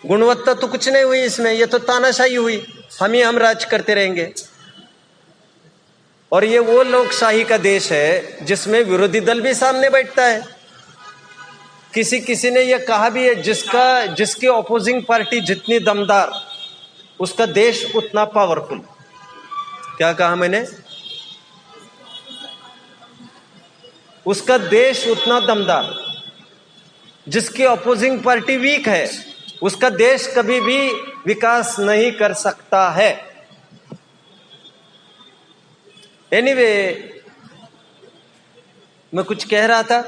गुणवत्ता तो कुछ नहीं हुई इसमें, ये तो तानाशाही हुई, हम राज करते रहेंगे। और ये वो लोकशाही का देश है जिसमें विरोधी दल भी सामने बैठता है। किसी ने यह कहा भी है, जिसकी ऑपोजिंग पार्टी जितनी दमदार, उसका देश उतना पावरफुल। क्या कहा मैंने? उसका देश उतना दमदार। जिसकी ऑपोजिंग पार्टी वीक है, उसका देश कभी भी विकास नहीं कर सकता है। एनीवे, मैं कुछ कह रहा था,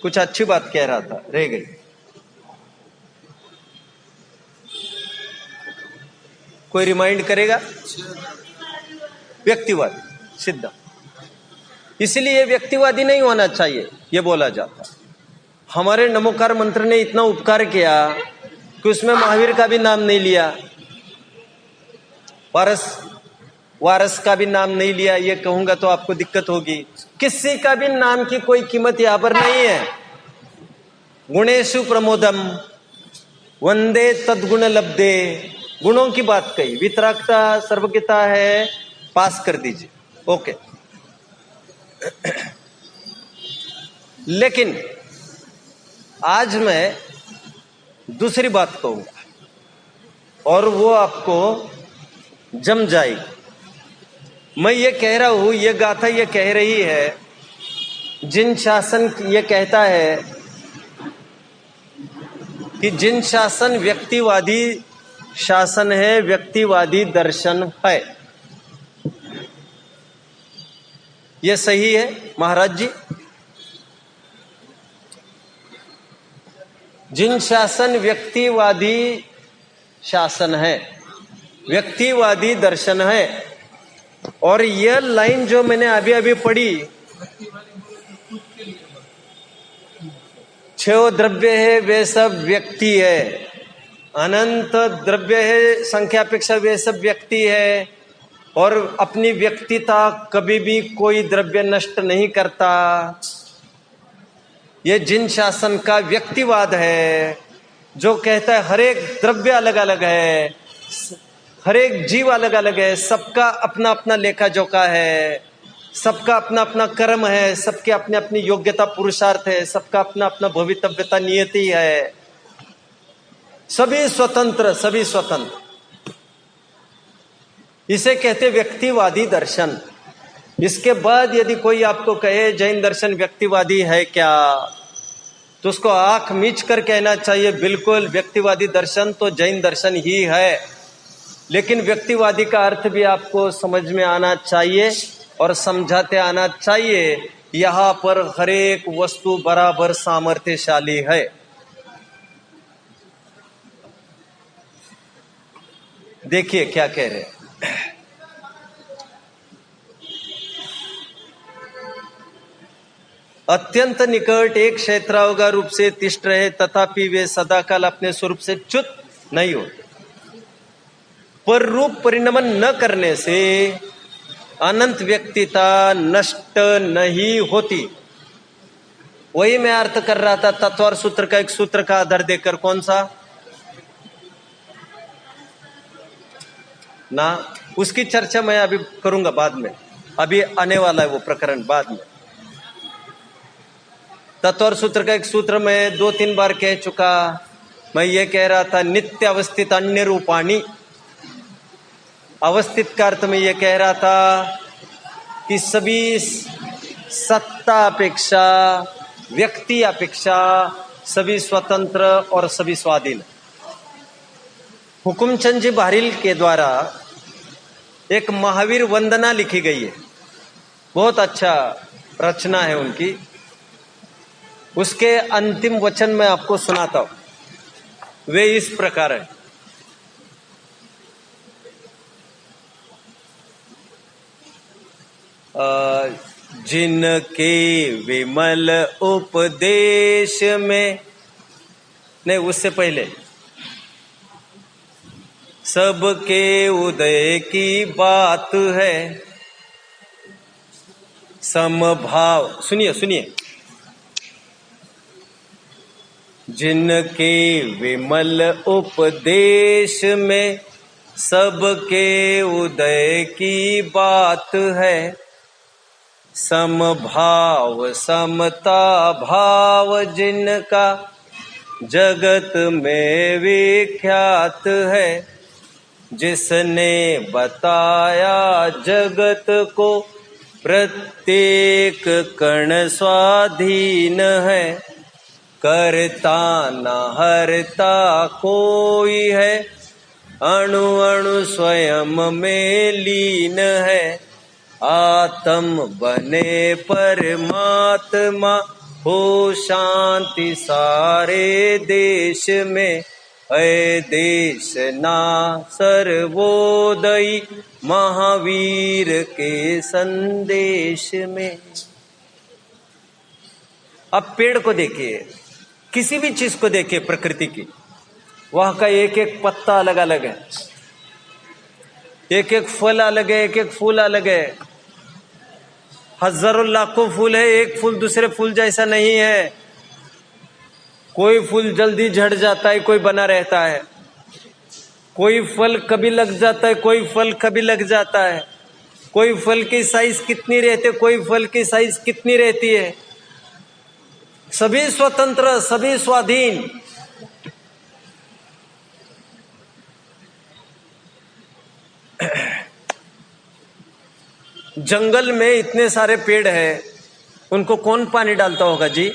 कुछ अच्छी बात कह रहा था, रह गई। कोई रिमाइंड करेगा? व्यक्तिवादी सिद्धांत, इसलिए व्यक्तिवादी नहीं होना चाहिए, यह बोला जाता। हमारे नमोकार मंत्र ने इतना उपकार किया कि उसमें महावीर का भी नाम नहीं लिया, वारस का भी नाम नहीं लिया। ये कहूंगा तो आपको दिक्कत होगी। किसी का भी नाम की कोई कीमत यहां पर नहीं है। गुणेशु प्रमोदम वंदे तद्गुण लब्धे, गुणों की बात कही, वितरागता सर्वज्ञता है, पास कर दीजिए, ओके। लेकिन आज मैं दूसरी बात कहूंगा और वो आपको जम जाएगी। मैं ये कह रहा हूं, ये गाथा ये कह रही है, जिन शासन ये कहता है कि जिन शासन व्यक्तिवादी शासन है, व्यक्तिवादी दर्शन है, ये सही है महाराज जी? जिन शासन व्यक्तिवादी शासन है, व्यक्तिवादी दर्शन है, और यह लाइन जो मैंने अभी अभी पढ़ी, छह द्रव्य है वे सब व्यक्ति है, अनंत द्रव्य है संख्यापेक्षा वे सब व्यक्ति है, और अपनी व्यक्तिता कभी भी कोई द्रव्य नष्ट नहीं करता। ये जिन शासन का व्यक्तिवाद है जो कहता है हर एक द्रव्य अलग अलग है, हर एक जीव अलग अलग है, सबका अपना अपना लेखा जोखा है, सबका अपना अपना कर्म है, सबके अपने अपनी योग्यता पुरुषार्थ है, सबका अपना अपना भवितव्यता नियति है, सभी स्वतंत्र, सभी स्वतंत्र। इसे कहते व्यक्तिवादी दर्शन। इसके बाद यदि कोई आपको कहे जैन दर्शन व्यक्तिवादी है क्या, तो उसको आंख मीच कर कहना चाहिए बिल्कुल व्यक्तिवादी दर्शन तो जैन दर्शन ही है, लेकिन व्यक्तिवादी का अर्थ भी आपको समझ में आना चाहिए और समझाते आना चाहिए। यहां पर हर एक वस्तु बराबर सामर्थ्यशाली है। देखिए क्या कह रहे हैं। अत्यंत निकट एक क्षेत्रावगा रूप से तिष्ठ रहे, तथापि वे सदाकाल अपने स्वरूप से च्युत नहीं होते। पर रूप परिणमन न करने से अनंत व्यक्तिता नष्ट नहीं होती। वही मैं अर्थ कर रहा था तत्वार सूत्र का, एक सूत्र का आधार देकर। कौन सा ना, उसकी चर्चा मैं अभी करूंगा बाद में, अभी आने वाला है वो प्रकरण बाद में। तत्व सूत्र का एक सूत्र मैं 2-3 बार कह चुका। मैं ये कह रहा था नित्य अवस्थित अन्य रूपाणी। अवस्थित का अर्थ में ये कह रहा था कि सभी सत्ता अपेक्षा, व्यक्ति अपेक्षा सभी स्वतंत्र और सभी स्वाधीन। हुकुमचंद जी बहरील के द्वारा एक महावीर वंदना लिखी गई है, बहुत अच्छा रचना है उनकी। उसके अंतिम वचन मैं आपको सुनाता हूं। वे इस प्रकार है। जिनके विमल उपदेश में, नहीं उससे पहले, सबके उदय की बात है, समभाव। सुनिए सुनिए। जिनके विमल उपदेश में सबके उदय की बात है, समभाव समता भाव जिनका जगत में विख्यात है, जिसने बताया जगत को प्रत्येक कण स्वाधीन है, करता न हरता कोई है, अणु अणु स्वयं में लीन है, आत्म बने परमात्मा हो शांति सारे देश में, है देश ना सर्वोदयी महावीर के संदेश में। अब पेड़ को देखिए, किसी भी चीज को देखिए प्रकृति की, वहां का एक एक पत्ता अलग अलग है, एक एक फल अलग है, एक एक फूल अलग है। हजारों लाखों फूल है, एक फूल दूसरे फूल जैसा नहीं है। कोई फूल जल्दी झड़ जाता है, कोई बना रहता है। कोई फल कभी लग जाता है, कोई फल कभी लग जाता है। कोई फल की साइज कितनी रहती है, कोई फल की साइज कितनी रहती है। सभी स्वतंत्र, सभी स्वाधीन। जंगल में इतने सारे पेड़ हैं, उनको कौन पानी डालता होगा जी?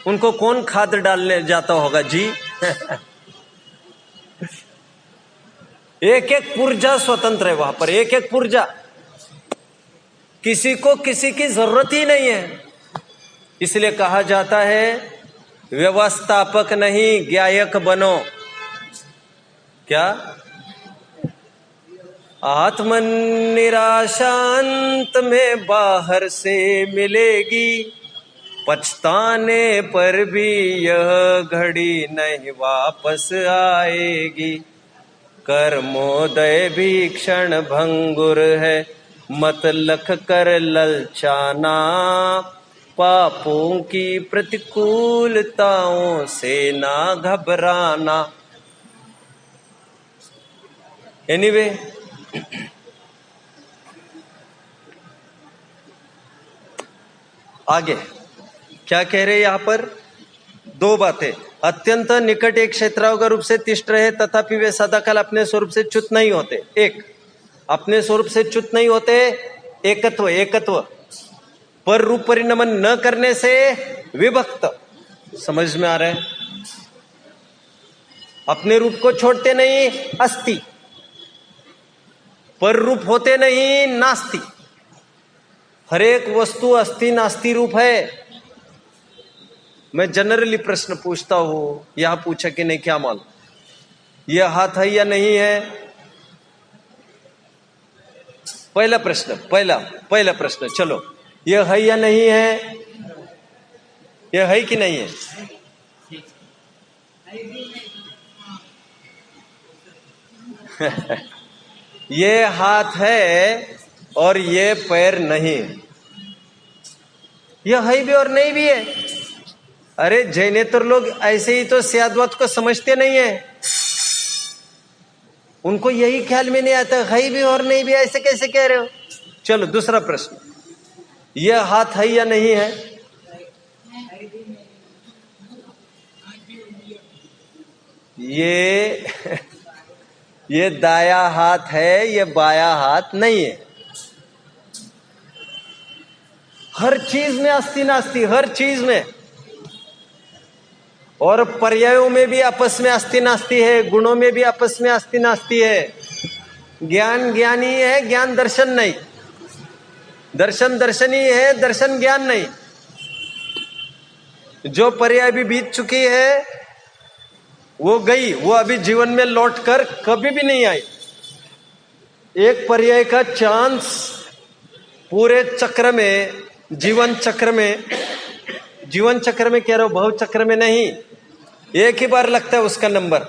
उनको कौन खाद डालने जाता होगा जी? एक एक पुर्जा स्वतंत्र है वहां पर, एक एक पुर्जा। किसी को किसी की जरूरत ही नहीं है। इसलिए कहा जाता है व्यवस्थापक नहीं गायक बनो। क्या? आत्मन निराशांत में बाहर से मिलेगी, पछताने पर भी यह घड़ी नहीं वापस आएगी। कर्मोदय भी क्षण भंगुर है, मत लख कर ललचाना, पापों की प्रतिकूलताओं से ना घबराना। एनीवे आगे क्या कह रहे यहां पर? दो बातें। अत्यंत निकट एक क्षेत्रावग रूप से तिष्ठ रहे, तथापि वे सदाकाल अपने स्वरूप से च्युत नहीं होते। एक, अपने स्वरूप से च्युत नहीं होते। एकत्व, एकत्व पर रूप परिणमन न करने से विभक्त। समझ में आ रहा है? अपने रूप को छोड़ते नहीं, अस्ति, पर रूप होते नहीं, नास्ति। हर एक वस्तु अस्ति नास्ति रूप है। मैं जनरली प्रश्न पूछता हूं, यहां पूछा कि नहीं, क्या मालूम यह हाथ है या नहीं है? पहला प्रश्न, पहला प्रश्न, चलो, यह है या नहीं है? यह है कि नहीं है? ये हाथ है और ये पैर नहीं। यह है भी और नहीं भी है। अरे जैनेतर लोग ऐसे ही तो स्याद्वत को समझते नहीं है। उनको यही ख्याल में नहीं आता, है भी और नहीं भी, ऐसे कैसे कह रहे हो? चलो दूसरा प्रश्न, यह हाथ है या नहीं है? ये दाया हाथ है, ये बाया हाथ नहीं है। हर चीज में अस्ति नास्ति, हर चीज में। और पर्यायों में भी आपस में अस्ति नास्ति है, गुणों में भी आपस में अस्ति नास्ति है। ज्ञान ज्ञानी है, ज्ञान दर्शन नहीं। दर्शन दर्शनी है, दर्शन ज्ञान नहीं। जो पर्याय भी बीत चुकी है वो गई, वो अभी जीवन में लौटकर कभी भी नहीं आई। एक पर्याय का चांस पूरे चक्र में, जीवन चक्र में कह रहा हूं, भव चक्र में नहीं, एक ही बार लगता है उसका नंबर।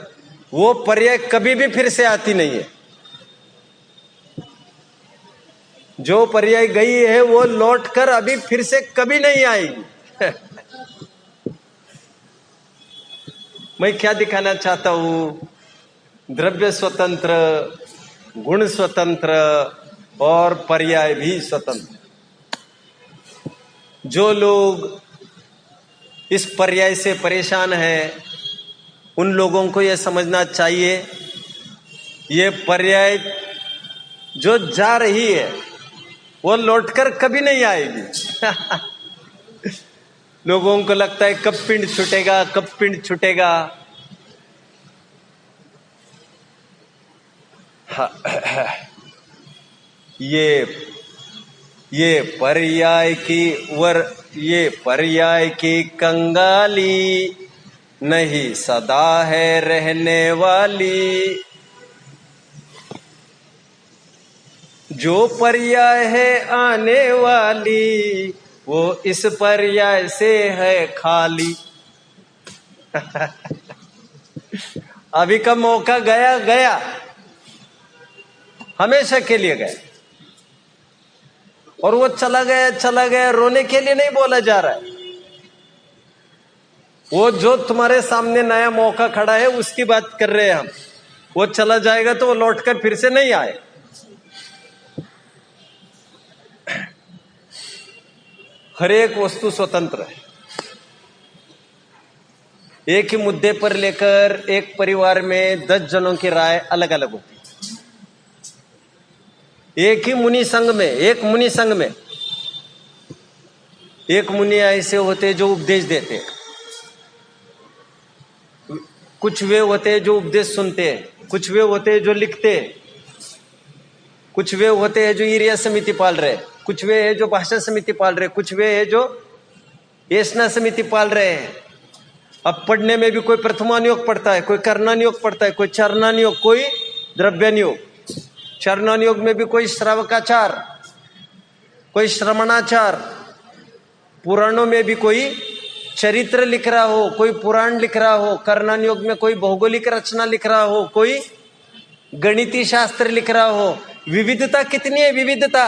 वो पर्याय कभी भी फिर से आती नहीं है। जो पर्याय गई है वो लौटकर अभी फिर से कभी नहीं आएगी। मैं क्या दिखाना चाहता हूं? द्रव्य स्वतंत्र, गुण स्वतंत्र और पर्याय भी स्वतंत्र। जो लोग इस पर्याय से परेशान हैं, उन लोगों को यह समझना चाहिए, ये पर्याय जो जा रही है वो लौटकर कभी नहीं आएगी। लोगों को लगता है कब पिंड छूटेगा, कब पिंड छूटेगा। ये पर्याय की कंगाली नहीं सदा है रहने वाली। जो पर्याय है आने वाली, वो इस पर्याय से है खाली। अभी का मौका गया गया, हमेशा के लिए गया। और वो चला गया, रोने के लिए नहीं बोला जा रहा है। वो जो तुम्हारे सामने नया मौका खड़ा है उसकी बात कर रहे हैं हम। वो चला जाएगा तो वो लौटकर फिर से नहीं आए। हर एक वस्तु स्वतंत्र है। एक ही मुद्दे पर लेकर एक परिवार में 10 जनों की राय अलग अलग होती है। एक मुनि संघ में एक मुनि ऐसे होते जो उपदेश देते, कुछ वे होते जो उपदेश सुनते, कुछ वे होते जो लिखते, कुछ वे होते हैं जो एरिया समिति पाल रहे, कुछ वे है जो भाषा समिति पाल रहे, कुछ वे है जो येसना समिति पाल रहे हैं। अब पढ़ने में भी कोई प्रथमा नियोग पढ़ता है, कोई कर्णा नियोग पढ़ता है, कोई चरना नियोग, कोई द्रव्य नियोग। चरणों योग में भी कोई श्रावकाचार, कोई श्रवणाचार, पुराणों में भी कोई चरित्र लिख रहा हो, कोई पुराण लिख रहा हो, कर्णन योग में कोई भौगोलिक रचना लिख रहा हो, कोई गणितीय शास्त्र लिख रहा हो। विविधता कितनी है, विविधता।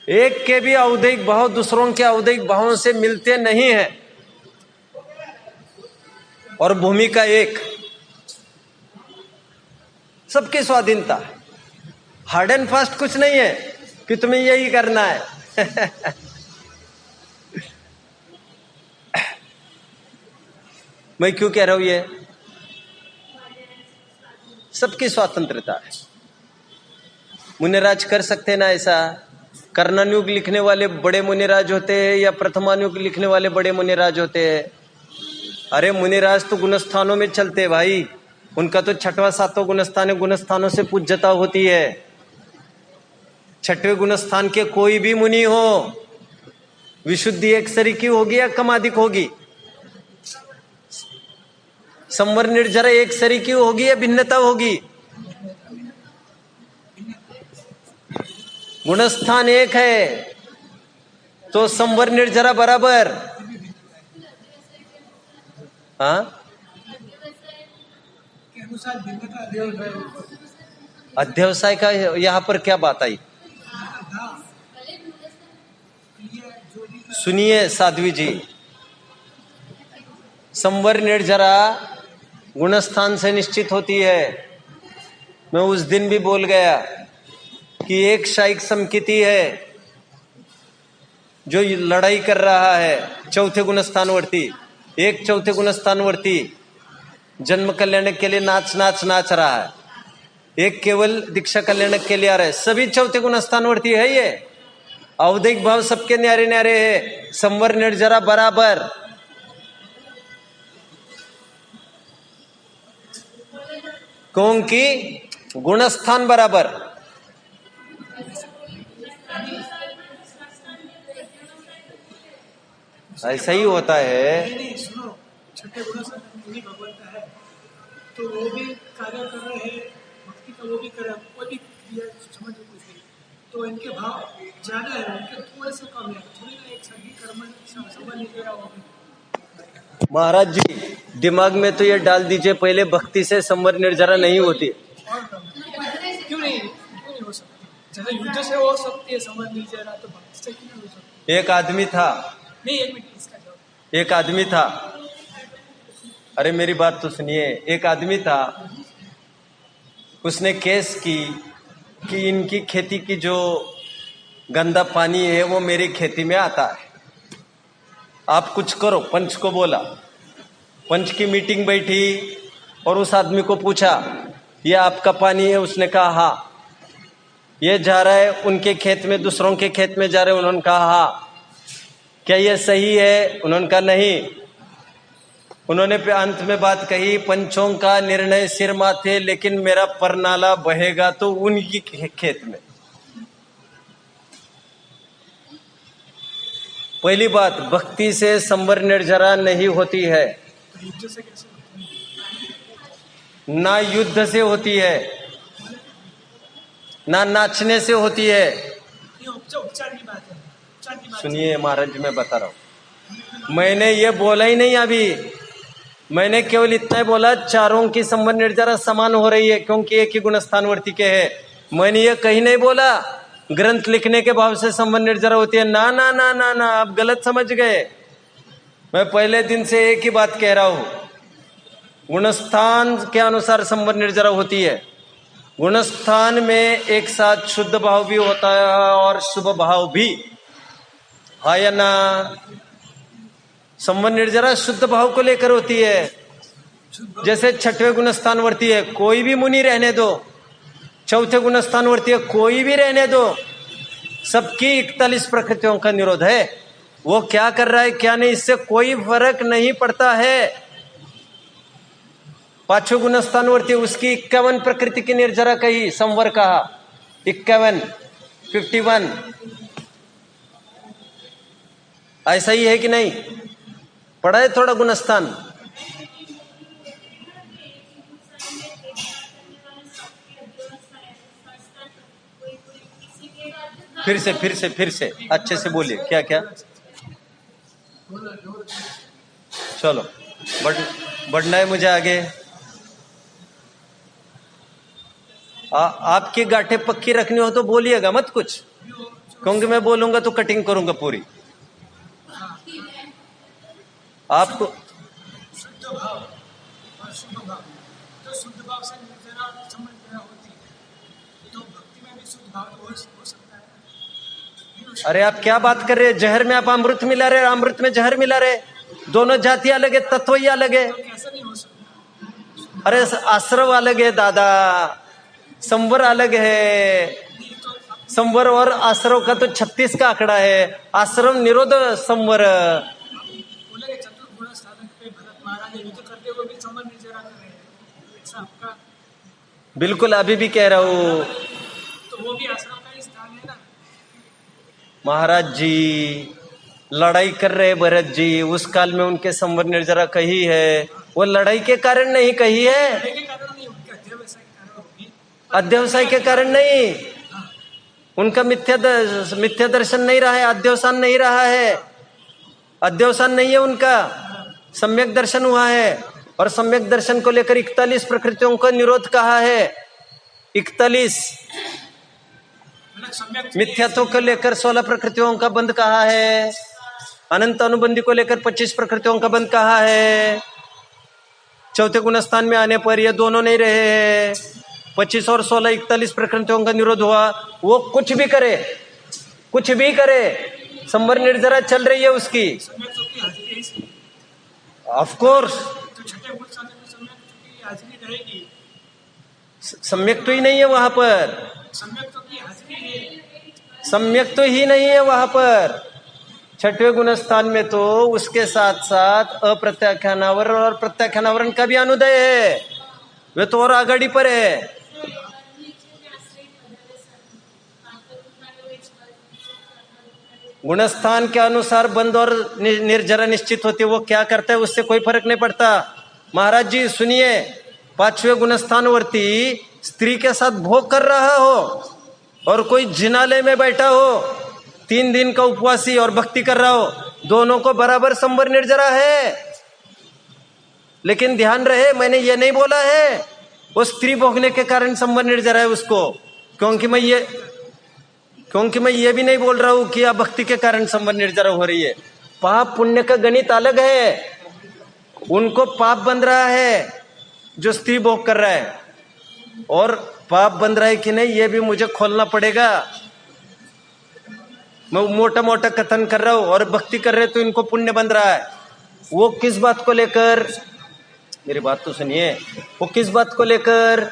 एक के भी औदैहिक भाव दूसरों के औदैहिक भावों से मिलते नहीं है, और भूमिका एक, सबकी स्वाधीनता। हार्ड एंड फास्ट कुछ नहीं है कि तुम्हें यही करना है। मैं क्यों कह रहा हूं ये? सबकी स्वतंत्रता है। मुनिराज कर सकते ना ऐसा? कर्णयुग लिखने वाले बड़े मुनिराज होते हैं या प्रथमायुग लिखने वाले बड़े मुनिराज होते हैं? अरे मुनिराज तो गुणस्थानों में चलते भाई, उनका तो छठवां सातवां गुणस्थान है, गुणस्थानों से पूज्यता होती है। छठवें गुणस्थान के कोई भी मुनि हो, विशुद्धि एक सरी की होगी या कम अधिक होगी, संवर निर्जरा एक सरी की होगी या भिन्नता होगी? गुणस्थान एक है तो संवर निर्जरा बराबर। हाँ, अध्यवसाय का यहाँ पर क्या बात आई? सुनिए साध्वी जी, संवर निर्जरा गुणस्थान से निश्चित होती है। मैं उस दिन भी बोल गया कि एक शायिक समकिति है जो लड़ाई कर रहा है चौथे गुणस्थानवर्ती, एक चौथे गुणस्थानवर्ती जन्म कल्याण के लिए नाच रहा है, एक केवल दीक्षा कल्याण के लिए आ रहा है। सभी चौथे गुणस्थानवर्ती है। ये औदैहिक भाव सबके न्यारे न्यारे है, संवर निर्जरा बराबर। क्योंकि गुणस्थान बराबर। ऐसा ही होता है। सुनो, छठे गुणस्थान भगवान का है तो वो भी कार्य कर रहे हैं, भक्ति का वो भी कर रहे हैं, कोई भी क्रिया समझ कुछ नहीं, तो इनके भाव ज्यादा है, उनके थोड़े से कम है, थोड़ी ना एक सभी कर्म समझ नहीं दे रहा होगा। महाराज जी दिमाग में तो ये डाल दीजिए, पहले भक्ति से संवर निर्जरा नहीं होती। क्यों नहीं हो सकती? जैसे युद्ध से हो सकती है संवर निर्जरा, तो भक्ति से क्यों नहीं हो सकती? एक आदमी था, नहीं, एक मिनट इसका जवाब। एक आदमी था, अरे मेरी बात तो सुनिए। एक आदमी था, उसने केस की कि इनकी खेती की जो गंदा पानी है वो मेरी खेती में आता है, आप कुछ करो। पंच को बोला, पंच की मीटिंग बैठी और उस आदमी को पूछा ये आपका पानी है? उसने कहा हाँ। ये जा रहा है उनके खेत में, दूसरों के खेत में जा रहे हैं? उन्होंने कहा हाँ। क्या ये सही है? उन्होंने कहा नहीं। उन्होंने फिर अंत में बात कही, पंचों का निर्णय सिर माथे, लेकिन मेरा परनाला बहेगा तो उनकी खेत में। पहली बात, भक्ति से संवर निर्जरा नहीं होती है, युद्ध से कैसे होती है? ना युद्ध से होती है, ना नाचने से होती है। ये उपचार की बात है, उपचार की बात। सुनिए महाराज जी, मैं बता रहा हूं, मैंने ये बोला ही नहीं अभी। मैंने केवल इतना ही बोला, चारों की संवर निर्जरा समान हो रही है क्योंकि एक ही गुणस्थानवर्ती के है। मैंने ये कहीं नहीं बोला ग्रंथ लिखने के भाव से संवर निर्जरा होती है। ना ना ना ना ना, आप गलत समझ गए। मैं पहले दिन से एक ही बात कह रहा हूं, गुणस्थान के अनुसार संवर निर्जरा होती है। गुणस्थान में एक साथ शुद्ध भाव भी होता है और शुभ भाव भी है या ना? संवर निर्जरा शुद्ध भाव को लेकर होती है। जैसे छठवें गुणस्थानवर्ती है, कोई भी मुनि रहने दो, चौथे गुणस्थानवर्ती है, कोई भी रहने दो, सबकी 41 प्रकृतियों का निरोध है। वो क्या कर रहा है क्या नहीं, इससे कोई फर्क नहीं पड़ता है। पांचवें गुणस्थानवर्ती, उसकी 51 प्रकृति की निर्जरा कही, संवर कहा 51, 51। ऐसा ही है कि नहीं? पढ़ा है थोड़ा गुणस्थान? फिर से अच्छे से बोलिए, क्या क्या? चलो बढ़ना है मुझे आगे। आपकी गांठें पक्की रखनी हो तो बोलिएगा मत कुछ, क्योंकि मैं बोलूंगा तो कटिंग करूंगा पूरी। आपको शुद्ध भाव और शुभ भाव, तो शुद्ध भाव से जरा समझ में होती है, तो भक्ति में भी शुद्ध भाव तो हो सकता है। अरे आप क्या बात कर रहे हैं? जहर में आप अमृत मिला रहे, अमृत में जहर मिला रहे, दोनों जातियां अलग है, तत्व ही अलग है। तो कैसा नहीं हो सकता? अरे आश्रव अलग है दादा, संवर अलग है। संवर और आश्रव का तो 36 का आंकड़ा है। आश्रम निरोध संवर। बोले चतुर्गुण साधन पे भरत महाराज युद्ध करते हुए भी समझ नहीं जरा कर रहे हैं, ऐसा आपका? बिल्कुल अभी भी कह रहा हूं तो वो भी आश्रम का ही स्थान है ना। महाराज जी लड़ाई कर रहे भरत जी, उस काल में उनके संवर निर्जरा कही है, वो लड़ाई के कारण नहीं कही है, लड़ाई के कारण नहीं, उनके अध्यवसाय के कारण होगी। अध्यवसाय के कारण नहीं। उनका मिथ्या दर्शन नहीं रहा है, अध्यवसान नहीं रहा है, अध्यवसान नहीं है उनका, सम्यक दर्शन हुआ है। और सम्यक दर्शन को लेकर 41 प्रकृतियों का निरोध कहा है। 41 मिथ्यात्व को लेकर 16 प्रकृतियों का बंद कहा है। अनंत अनुबंधी को लेकर 25 प्रकृतियों का बंद कहा है। चौथे गुणस्थान में आने पर ये दोनों नहीं रहे। 25 और 16 41 प्रकृतियों का निरोध हुआ। वो कुछ भी करे, कुछ भी करे, संवर निर्जरा चल रही है उसकी। ऑफ कोर्स तो छठे गुण साधन में सम्यक की हाजिरी रहेगी। सम्यक तो ही नहीं है वहां पर, सम्यक तो की हाजिरी है, सम्यक तो ही नहीं है वहां पर। छठवें गुण स्थान में तो उसके साथ साथ अप्रत्याख्यानावरण और प्रत्याख्यानावरण का भी अनुदय है, वे तो और आगाड़ी पर है। गुणस्थान के अनुसार बंद और निर्जरा निश्चित होती है। वो क्या करता है उससे कोई फर्क नहीं पड़ता। महाराज जी सुनिए, 5वें गुणस्थान वर्ती स्त्री के साथ भोग कर रहा हो और कोई जिनालय में बैठा हो, 3 दिन का उपवासी और भक्ति कर रहा हो, दोनों को बराबर संवर निर्जरा है। लेकिन ध्यान रहे, मैंने ये नहीं बोला है वो स्त्री भोगने के कारण संवर निर्जरा है उसको, क्योंकि मैं ये भी नहीं बोल रहा हूं कि आप भक्ति के कारण संवर निर्जरा हो रही है। पाप पुण्य का गणित अलग है। उनको पाप बन रहा है जो स्त्री भोग कर रहा है, और पाप बन रहा है कि नहीं ये भी मुझे खोलना पड़ेगा। मैं मोटा मोटा कथन कर रहा हूं, और भक्ति कर रहे तो इनको पुण्य बन रहा है। वो किस बात को लेकर, मेरी बात तो सुनिए, वो किस बात को लेकर?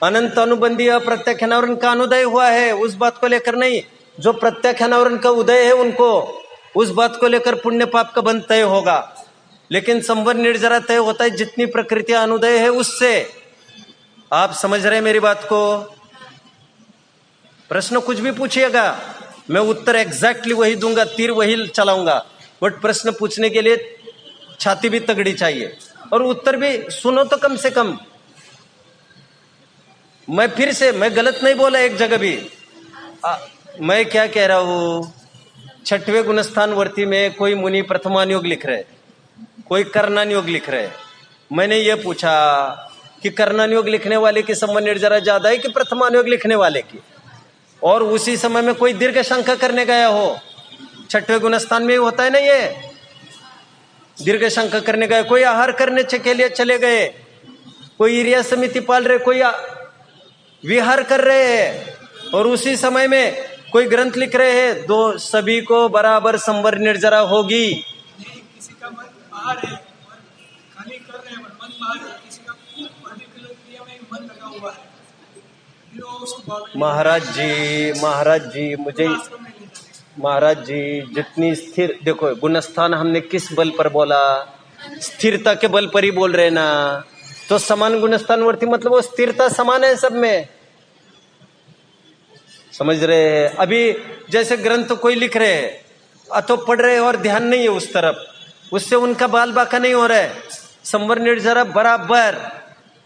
अनंत अनुबंधी अप्रत्याख्यानावरण का अनुदय हुआ है, उस बात को लेकर नहीं। जो प्रत्याख्यानावरण का उदय है उनको, उस बात को लेकर पुण्य पाप का बंध तय होगा। लेकिन संवर निर्जरा तय होता है जितनी प्रकृति अनुदय है उससे। आप समझ रहे हैं मेरी बात को? प्रश्न कुछ भी पूछिएगा, मैं उत्तर एग्जैक्टली वही दूंगा, तीर वही चलाऊंगा। बट प्रश्न पूछने के लिए छाती भी तगड़ी चाहिए और उत्तर भी सुनो तो कम से कम। मैं गलत नहीं बोला एक जगह भी। मैं क्या कह रहा हूं, 6वें गुणस्थान वर्ती में कोई मुनि प्रथमान योग लिख रहे, कोई कर्णान योग लिख रहे। मैंने ये पूछा कि कर्णान योग लिखने वाले की संवर निर्जरा ज्यादा है कि प्रथमान योग लिखने वाले की? और उसी समय में कोई दीर्घ शंका करने गया हो, 6वें गुणस्थान में होता है ना ये, दीर्घ शंका करने गए, कोई आहार करने के लिए चले गए, कोई ईर्या समिति पाल रहे, कोई विहार कर रहे हैं, और उसी समय में कोई ग्रंथ लिख रहे हैं, दो सभी को बराबर संवर निर्जरा होगी। किसी का मन बाहर है और खाली कर रहे हैं, मन बाहर है, किसी का पर्टिकुलर क्रिया में मन लगा हुआ है, महाराज जी जितनी स्थिर, देखो गुणस्थान हमने किस बल पर बोला? स्थिरता के बल पर ही बोल रहे ना। तो समान गुणस्थान वर्ती मतलब वो स्थिरता समान है सब में, समझ रहे हैं? अभी जैसे ग्रंथ कोई लिख रहे हैं, अथो पढ़ रहे हैं और ध्यान नहीं है उस तरफ, उससे उनका बाल बाका नहीं हो रहा है। संवर निर्जरा बराबर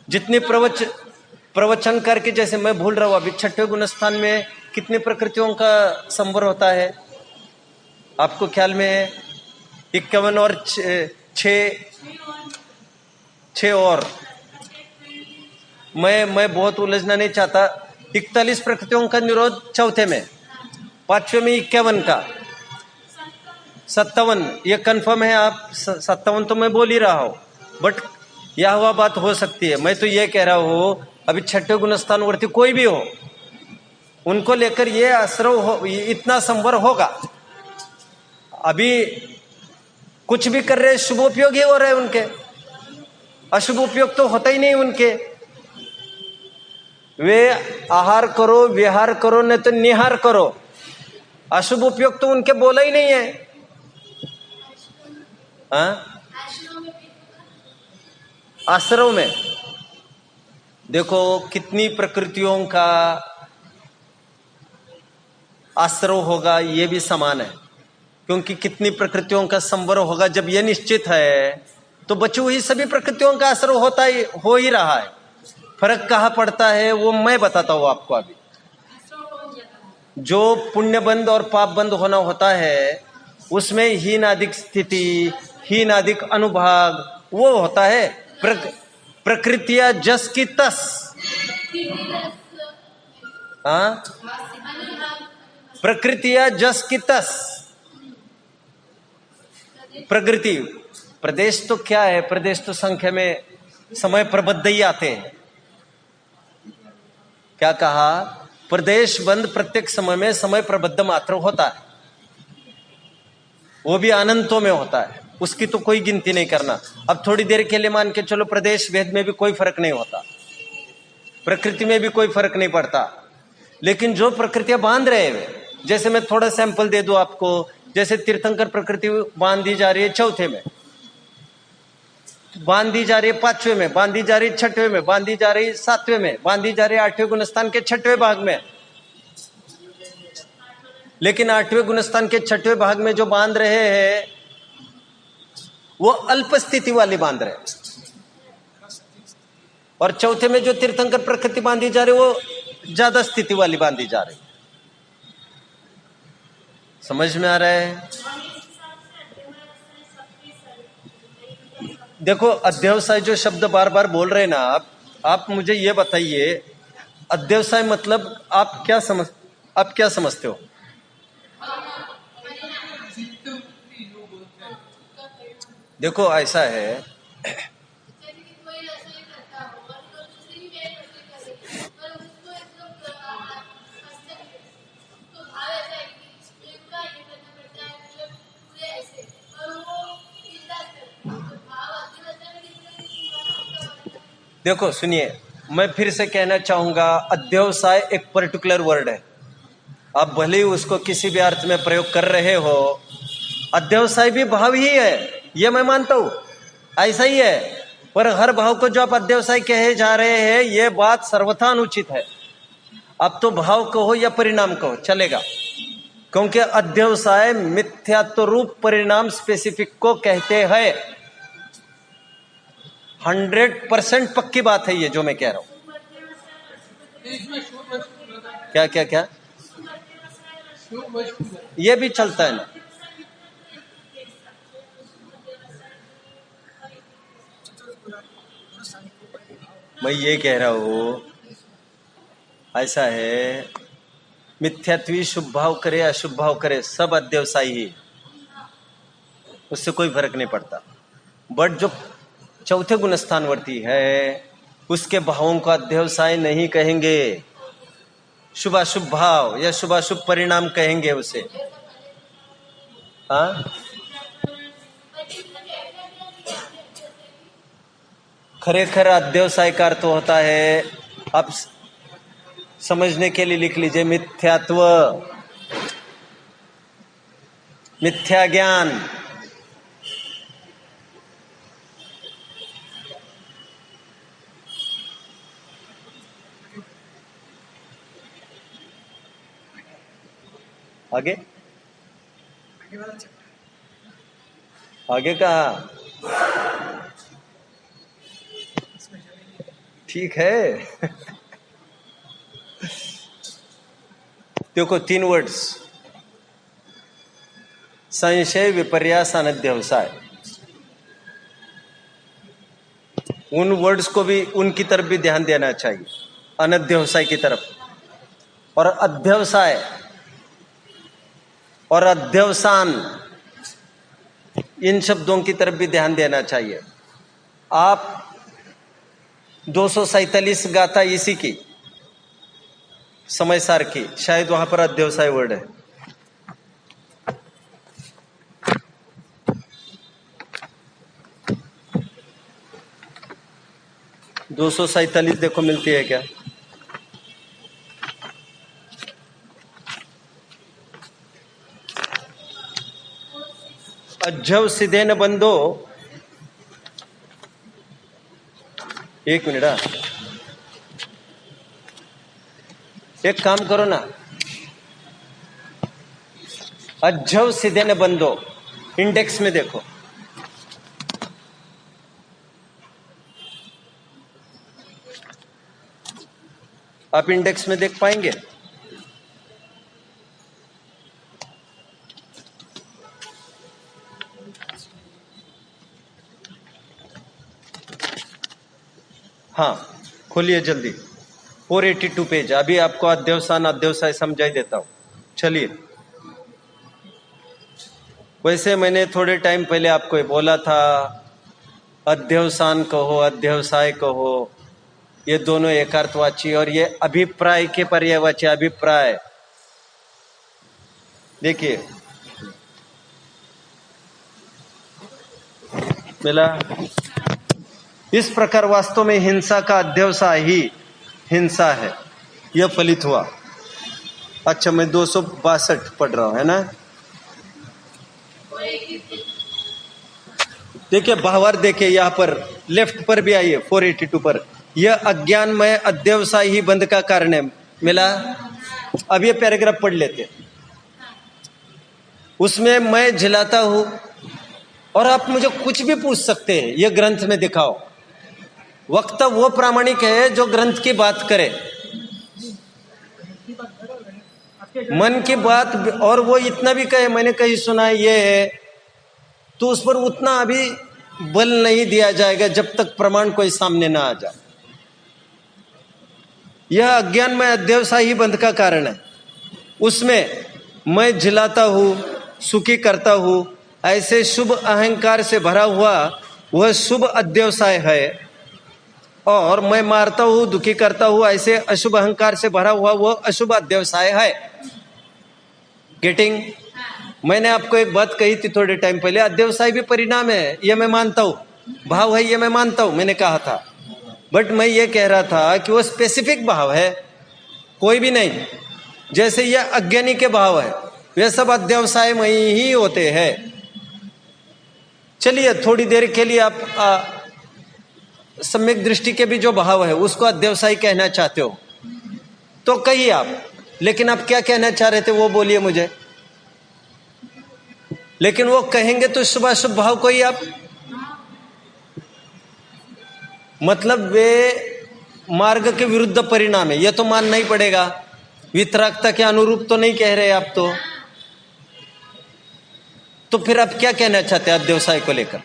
जितनी प्रवचन करके, जैसे मैं भूल रहा हूं अभी 6वें गुणस्थान में कितनी प्रकृतियों का संवर होता है आपको ख्याल में है? 51 और 6 और मैं बहुत उलझना नहीं चाहता। 41 प्रकृतियों का निरोध चौथे में, पांचवे में 51 का, 57 ये कंफर्म है आप? 57 तो मैं बोल ही रहा हूं, बट यह हुआ बात हो सकती है। मैं तो ये कह रहा हूं अभी छठे गुणस्थान वर्ती कोई भी हो, उनको लेकर ये आश्रव हो, इतना संवर होगा। अभी कुछ भी कर रहे शुभ उपयोग ही हो रहे उनके, अशुभ उपयोग तो होता ही नहीं उनके। वे आहार करो, विहार करो, नहीं तो निहार करो, अशुभ उपयोग तो उनके बोला ही नहीं है। आश्रव में देखो कितनी प्रकृतियों का आश्रव होगा, ये भी समान है, क्योंकि कितनी प्रकृतियों का संवर होगा। जब यह निश्चित है तो बची हुई सभी प्रकृतियों का आश्रव हो ही रहा है। फर्क कहाँ पड़ता है वो मैं बताता हूं आपको। अभी जो पुण्य बंद और पाप बंद होना होता है उसमें हीनादिक स्थिति, हीनादिक अनुभाग वो होता है। प्रकृतिया जस की तस, प्रकृतिया जस की तस। प्रकृति प्रदेश तो क्या है? प्रदेश तो संख्या में समय प्रबद्ध ही आते हैं। क्या कहा? प्रदेश बंद प्रत्येक समय में समय प्रबद्ध मात्र होता है, वो भी अनंतों में होता है, उसकी तो कोई गिनती नहीं करना। अब थोड़ी देर के लिए मान के चलो प्रदेश भेद में भी कोई फर्क नहीं होता, प्रकृति में भी कोई फर्क नहीं पड़ता। लेकिन जो प्रकृतियां बांध रहे हैं, जैसे मैं थोड़ा सैंपल दे दूं आपको, जैसे तीर्थंकर प्रकृति बांधी जा रही है चौथे में, बांधी जा रही है पांचवें में, बांधी जा रही है छठवें में, बांधी जा रही है सातवें में, बांधी जा रही है आठवें गुणस्थान के छठवें भाग में। लेकिन आठवें गुणस्थान के छठवें भाग में जो बांध रहे हैं वो अल्प स्थिति वाली बांध रहे हैं, और चौथे में जो तीर्थंकर प्रकृति बांधी जा रही है वो ज्यादा स्थिति वाली बांधी जा रही। समझ में आ रहा है? देखो अध्यवसाय जो शब्द बार बार बोल रहे हैं ना आप मुझे ये बताइए, अध्यवसाय मतलब आप क्या समझते हो? देखो ऐसा है, देखो सुनिए, मैं फिर से कहना चाहूंगा, अध्यवसाय एक पर्टिकुलर वर्ड है। आप भले ही उसको किसी भी अर्थ में प्रयोग कर रहे हो, अध्यवसाय भी भाव ही है, यह मैं मानता हूं, ऐसा ही है। पर हर भाव को जो आप अध्यवसाय कहे जा रहे हैं यह बात सर्वथा अनुचित है। अब तो भाव कहो या परिणाम कहो चलेगा, क्योंकि अध्यवसाय मिथ्यात्व रूप परिणाम स्पेसिफिक को कहते हैं। 100% पक्की बात है ये जो मैं कह रहा हूं। क्या क्या क्या? ये भी चलता है ना। मैं ये कह रहा हूं, ऐसा है, मिथ्यात्वी शुभ भाव करे अशुभ भाव करे सब अध्यवसायी ही, उससे कोई फर्क नहीं पड़ता। बट जो चौथे गुणस्थानवर्ती है उसके भावों को अध्यवसाय नहीं कहेंगे, शुभाशुभ भाव या शुभाशुभ परिणाम कहेंगे उसे। हाँ, खरेखर अध्यवसाय का अर्थ होता है, आप समझने के लिए लिख लीजिए, मिथ्यात्व, मिथ्या ज्ञान। आगे आगे कहा? ठीक है। देखो 3 वर्ड्स, संशय, विपर्यास, अनध्यवसाय। उन वर्ड्स को भी, उनकी तरफ भी ध्यान देना चाहिए, अनध्यवसाय की तरफ। और अध्यवसाय और अध्यवसान, इन शब्दों की तरफ भी ध्यान देना चाहिए। आप 247 गाथा इसी की, समय सार की, शायद वहां पर अध्यवसाय वर्ड है। दो 247 देखो मिलती है क्या? अज्जव सीधे न बंदो, एक मिनट, एक काम करो ना, अज्जव सीधे न बंदो, इंडेक्स में देखो। आप इंडेक्स में देख पाएंगे? हाँ, खोलिए जल्दी, 482 पेज। अभी आपको अध्यवसान अध्यवसाय समझाई देता हूं। चलिए, वैसे मैंने थोड़े टाइम पहले आपको बोला था, अध्यवसान कहो अध्यवसाय कहो, ये दोनों एकार्थवाची और ये अभिप्राय के पर्यायवाची। अभिप्राय देखिए, मिला? इस प्रकार वास्तव में हिंसा का अध्यवसाय ही हिंसा है, यह फलित हुआ। अच्छा, मैं 262 पढ़ रहा हूं, है ना? देखिए भावार्थ, देखिए यहां पर लेफ्ट पर भी आइए, 482 पर। यह अज्ञानमय अध्यवसाय ही बंध का कारण है। मिला? अब ये पैराग्राफ पढ़ लेते। उसमें मैं झिलाता हूं, और आप मुझे कुछ भी पूछ सकते हैं, यह ग्रंथ में दिखाओ। वक्ता वो प्रामाणिक है जो ग्रंथ की बात करे, मन की बात, और वो इतना भी कहे मैंने कहीं सुना ये है, तो उस पर उतना अभी बल नहीं दिया जाएगा जब तक प्रमाण कोई सामने ना आ जाए। यह अज्ञान में अध्यवसाय ही बंध का कारण है। उसमें मैं झिलाता हूं, सुखी करता हूं, ऐसे शुभ अहंकार से भरा हुआ वह शुभ अध्यवसाय है, और मैं मारता हूं, दुखी करता हूं, ऐसे अशुभ अहंकार से भरा हुआ वह अशुभ अध्यवसाय है। गेटिंग? मैंने आपको एक बात कही थी थोड़े टाइम पहले, अध्यवसाय भी परिणाम है, यह मैं मानता हूं, भाव है, यह मैं मानता हूं, मैंने कहा था। बट मैं ये कह रहा था कि वो स्पेसिफिक भाव है, कोई भी नहीं। जैसे यह अज्ञानी के भाव है, वे सब अध्यवसाय में ही होते हैं। चलिए, थोड़ी देर के लिए आप सम्यक दृष्टि के भी जो भाव है उसको अध्यवसाय कहना चाहते हो तो कहिए आप, लेकिन आप क्या कहना चाह रहे थे वो बोलिए मुझे। लेकिन वो कहेंगे तो शुभ अशुभ भाव को ही आप, मतलब वे मार्ग के विरुद्ध परिणाम है, यह तो मानना ही पड़ेगा। वितरागता के अनुरूप तो नहीं कह रहे आप तो फिर आप क्या कहना चाहते हैं अध्यवसाय को लेकर?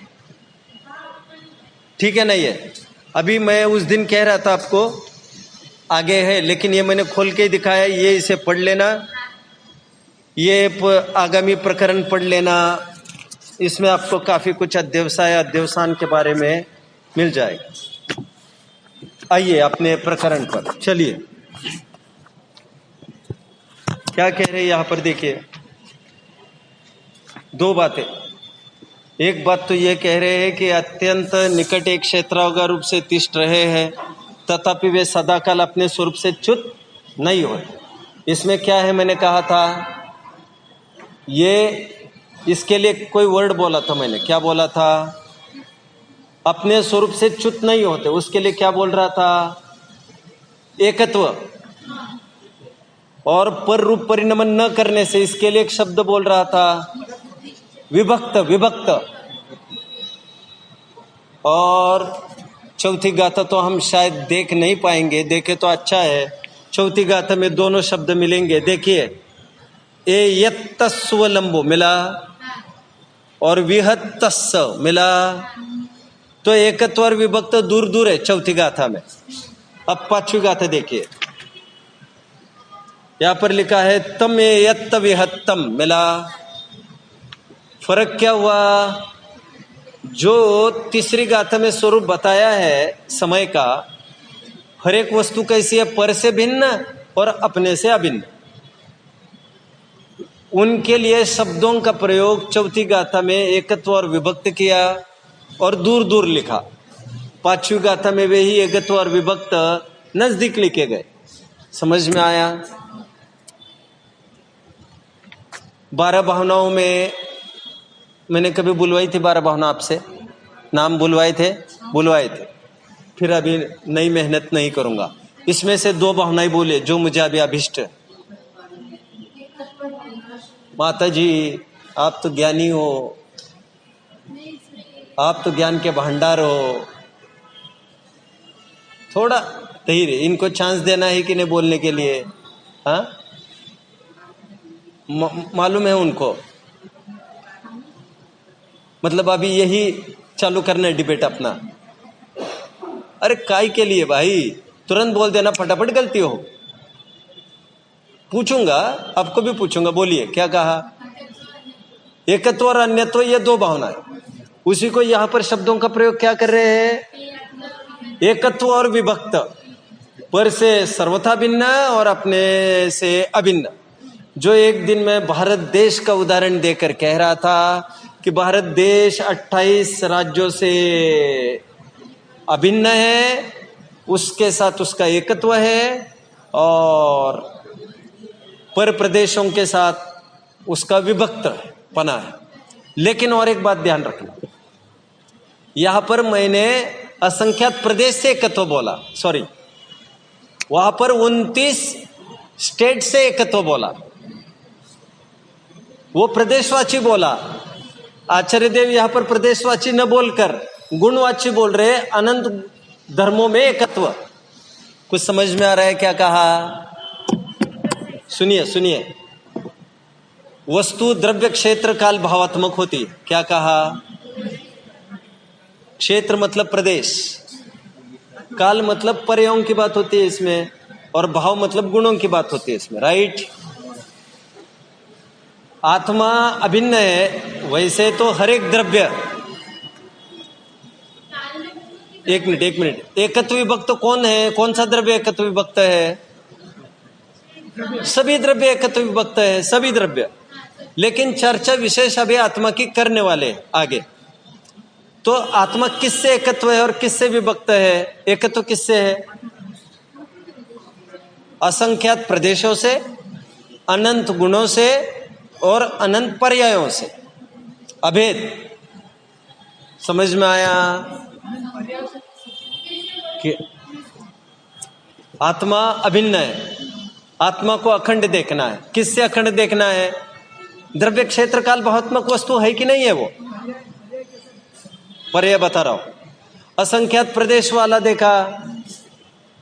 ठीक है ना? ये अभी मैं उस दिन कह रहा था आपको, आगे है, लेकिन ये मैंने खोल के दिखाया, ये इसे पढ़ लेना, ये आगामी प्रकरण पढ़ लेना, इसमें आपको काफी कुछ अध्यवसाय अध्यवसान के बारे में मिल जाएगा। आइए अपने प्रकरण पर चलिए, क्या कह रहे हैं यहां पर देखिए। दो बातें, एक बात तो ये कह रहे हैं कि अत्यंत निकट एक क्षेत्रावगा रूप से तिष्ठ रहे हैं, तथापि वे सदाकाल अपने स्वरूप से च्युत नहीं हुए। इसमें क्या है, मैंने कहा था, ये इसके लिए कोई वर्ड बोला था मैंने, क्या बोला था? अपने स्वरूप से च्युत नहीं होते, उसके लिए क्या बोल रहा था? एकत्व। और पर रूप परिणमन न करने से, इसके लिए एक शब्द बोल रहा था, विभक्त। विभक्त। और चौथी गाथा तो हम शायद देख नहीं पाएंगे, देखे तो अच्छा है, चौथी गाथा में दोनों शब्द मिलेंगे। देखिए, ए यत्तस्वलंबो मिला और विहत्तस्स मिला, तो एकत्व और विभक्त दूर दूर है चौथी गाथा में। अब पांचवी गाथा देखिए, यहां पर लिखा है तम ए यत्त विहत्तम मिला। फर्क क्या हुआ? जो तीसरी गाथा में स्वरूप बताया है समय का, हर एक वस्तु कैसी है? पर से भिन्न और अपने से अभिन्न। उनके लिए शब्दों का प्रयोग चौथी गाथा में एकत्व और विभक्त किया और दूर दूर लिखा। पांचवी गाथा में वे ही एकत्व और विभक्त नजदीक लिखे गए। समझ में आया? 12 भावनाओं में मैंने कभी बुलवाई थी 12 भावना आपसे? नाम बुलवाए थे? बुलवाए थे। फिर अभी नई मेहनत नहीं करूंगा। इसमें से 2 भावनाएं बोले जो मुझे अभी अभिष्ट है। माता जी, आप तो ज्ञानी हो, आप तो ज्ञान के भंडार हो, थोड़ा धैर्य, इनको चांस देना है कि नहीं बोलने के लिए? हाँ, मालूम है उनको, मतलब अभी यही चालू करना है डिबेट अपना। अरे काय के लिए भाई? तुरंत बोल देना, फटाफट गलती हो। पूछूंगा, आपको भी पूछूंगा, बोलिए क्या कहा? एकत्व और अन्यत्व, ये 2 भावनाएं, उसी को यहां पर शब्दों का प्रयोग क्या कर रहे हैं? एकत्व और विभक्त, पर से सर्वथा भिन्न और अपने से अभिन्न। जो एक दिन मैं भारत देश का उदाहरण देकर कह रहा था कि भारत देश 28 राज्यों से अभिन्न है, उसके साथ उसका एकत्व है, और पर प्रदेशों के साथ उसका विभक्त पना है। लेकिन और एक बात ध्यान रखना, यहां पर मैंने असंख्यात प्रदेश से एकत्व बोला, सॉरी, वहां पर 29 स्टेट से एकत्व बोला, वो प्रदेशवाची बोला। आचार्य देव यहां पर प्रदेशवाची न बोलकर गुणवाची बोल रहे, अनंत धर्मों में एकत्व। कुछ समझ में आ रहा है क्या कहा? सुनिए सुनिए, वस्तु द्रव्य क्षेत्र काल भावात्मक होती, क्या कहा? क्षेत्र मतलब प्रदेश, काल मतलब पर्यायों की बात होती है इसमें, और भाव मतलब गुणों की बात होती है इसमें, राइट? आत्मा अभिन्न है, वैसे तो हर एक द्रव्य, एक मिनट, एकत्व विभक्त कौन है? कौन सा द्रव्य एकत्व विभक्त है? सभी द्रव्य एकत्व विभक्त है, सभी द्रव्य। लेकिन चर्चा विशेष अभी आत्मा की करने वाले आगे। तो आत्मा किससे एकत्व है और किससे विभक्त है? एकत्व किससे है? असंख्यात प्रदेशों से, अनंत गुणों से और अनंत पर्यायों से। अभेद समझ में आया कि आत्मा अभिन्न है, आत्मा को अखंड देखना है। किससे अखंड देखना है? द्रव्य क्षेत्र काल भावात्मक वस्तु है कि नहीं है वो? पर यह बता रहा हूं, असंख्यात प्रदेश वाला देखा,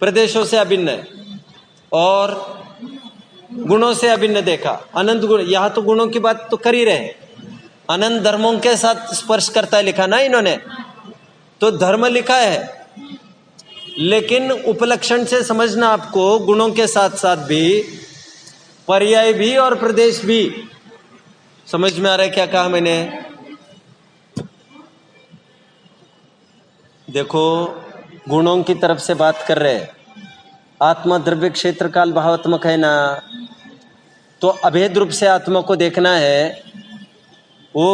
प्रदेशों से अभिन्न है, और गुणों से अभिन्न देखा, अनंत गुण। यहां तो गुणों की बात तो कर ही रहे, अनंत धर्मों के साथ स्पर्श करता है लिखा ना इन्होंने, तो धर्म लिखा है। लेकिन उपलक्षण से समझना आपको, गुणों के साथ साथ भी पर्याय भी और प्रदेश भी। समझ में आ रहा है क्या कहा मैंने? देखो, गुणों की तरफ से बात कर रहे हैं, आत्मा द्रव्य क्षेत्र काल भावात्मक है ना, तो अभेद रूप से आत्मा को देखना है। वो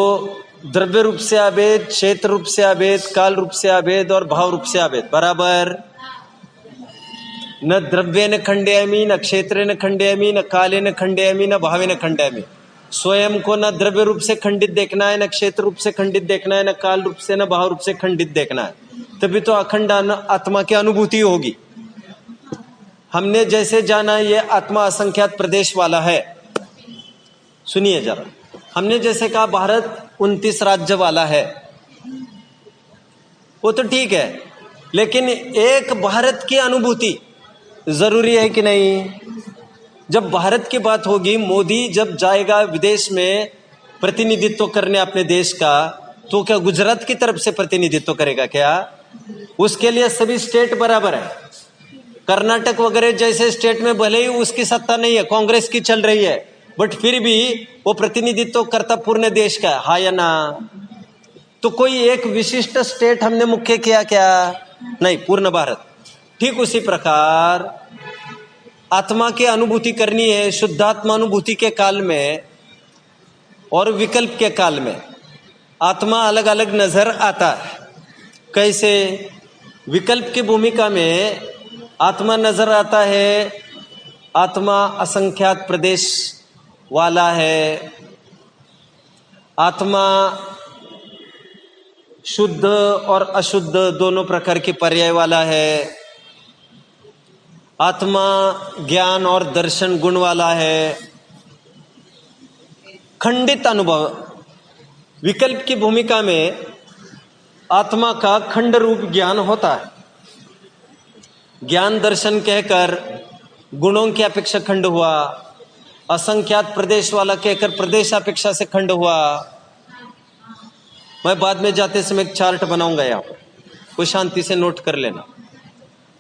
द्रव्य रूप से अभेद, क्षेत्र रूप से अभेद, काल रूप से अभेद और भाव रूप से अभेद, बराबर। न द्रव्य न खंडयामी, न क्षेत्र न खंडयामी, न काले न खंडयामी, न भावे न खंडयामी। स्वयं को न द्रव्य रूप से खंडित देखना है, न क्षेत्र रूप से खंडित देखना है, न काल रूप से, न भाव रूप से खंडित देखना है, तभी तो अखंड आत्मा की अनुभूति होगी। हमने जैसे जाना ये आत्मा असंख्यात प्रदेश वाला है। सुनिए जरा, हमने जैसे कहा भारत 29 राज्य वाला है, वो तो ठीक है, लेकिन एक भारत की अनुभूति जरूरी है कि नहीं? जब भारत की बात होगी, मोदी जब जाएगा विदेश में प्रतिनिधित्व करने अपने देश का, तो क्या गुजरात की तरफ से प्रतिनिधित्व करेगा क्या? उसके लिए सभी स्टेट बराबर है। कर्नाटक वगैरह जैसे स्टेट में भले ही उसकी सत्ता नहीं है, कांग्रेस की चल रही है, बट फिर भी वो प्रतिनिधित्व करता पूर्ण देश का, हाँ या ना? तो कोई एक विशिष्ट स्टेट हमने मुख्य किया क्या? नहीं, पूर्ण भारत। ठीक उसी प्रकार आत्मा की अनुभूति करनी है, शुद्धात्मा अनुभूति के काल में और विकल्प के काल में आत्मा अलग अलग नजर आता है। कैसे? विकल्प की भूमिका में आत्मा नजर आता है, आत्मा असंख्यात प्रदेश वाला है, आत्मा शुद्ध और अशुद्ध दोनों प्रकार के पर्याय वाला है, आत्मा ज्ञान और दर्शन गुण वाला है। खंडित अनुभव, विकल्प की भूमिका में आत्मा का खंड रूप ज्ञान होता है। ज्ञान दर्शन कहकर गुणों की अपेक्षा खंड हुआ, असंख्यात प्रदेश वाला कहकर प्रदेश अपेक्षा से खंड हुआ। मैं बाद में जाते समय एक चार्ट बनाऊंगा, यहाँ पर वो शांति से नोट कर लेना।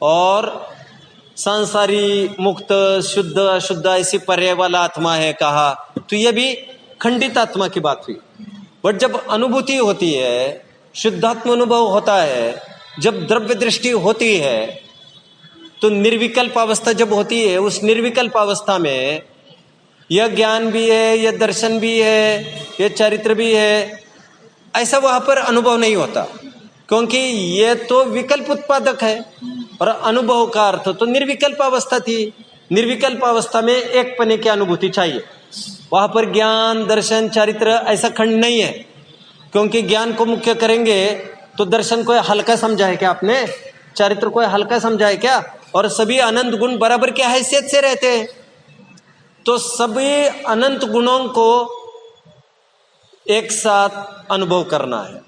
और सांसारी, मुक्त, शुद्ध, अशुद्ध ऐसी पर्याय वाला आत्मा है कहा, तो यह भी खंडित आत्मा की बात हुई। बट जब अनुभूति होती है, शुद्धात्म अनुभव होता है, जब द्रव्य दृष्टि होती है, तो निर्विकल्प अवस्था जब होती है, उस निर्विकल्प अवस्था में यह ज्ञान भी है, यह दर्शन भी है, यह चरित्र भी है, ऐसा वहां पर अनुभव नहीं होता, क्योंकि यह तो विकल्प उत्पादक है और अनुभव का अर्थ तो निर्विकल्प अवस्था थी। निर्विकल्प अवस्था में एक पने की अनुभूति चाहिए। वहां पर ज्ञान, दर्शन, चरित्र ऐसा खंड नहीं है, क्योंकि ज्ञान को मुख्य करेंगे तो दर्शन को हल्का समझा है क्या आपने? चरित्र को हल्का समझा है क्या? और सभी अनंत गुण बराबर की हैसियत से रहते हैं, तो सभी अनंत गुणों को एक साथ अनुभव करना है।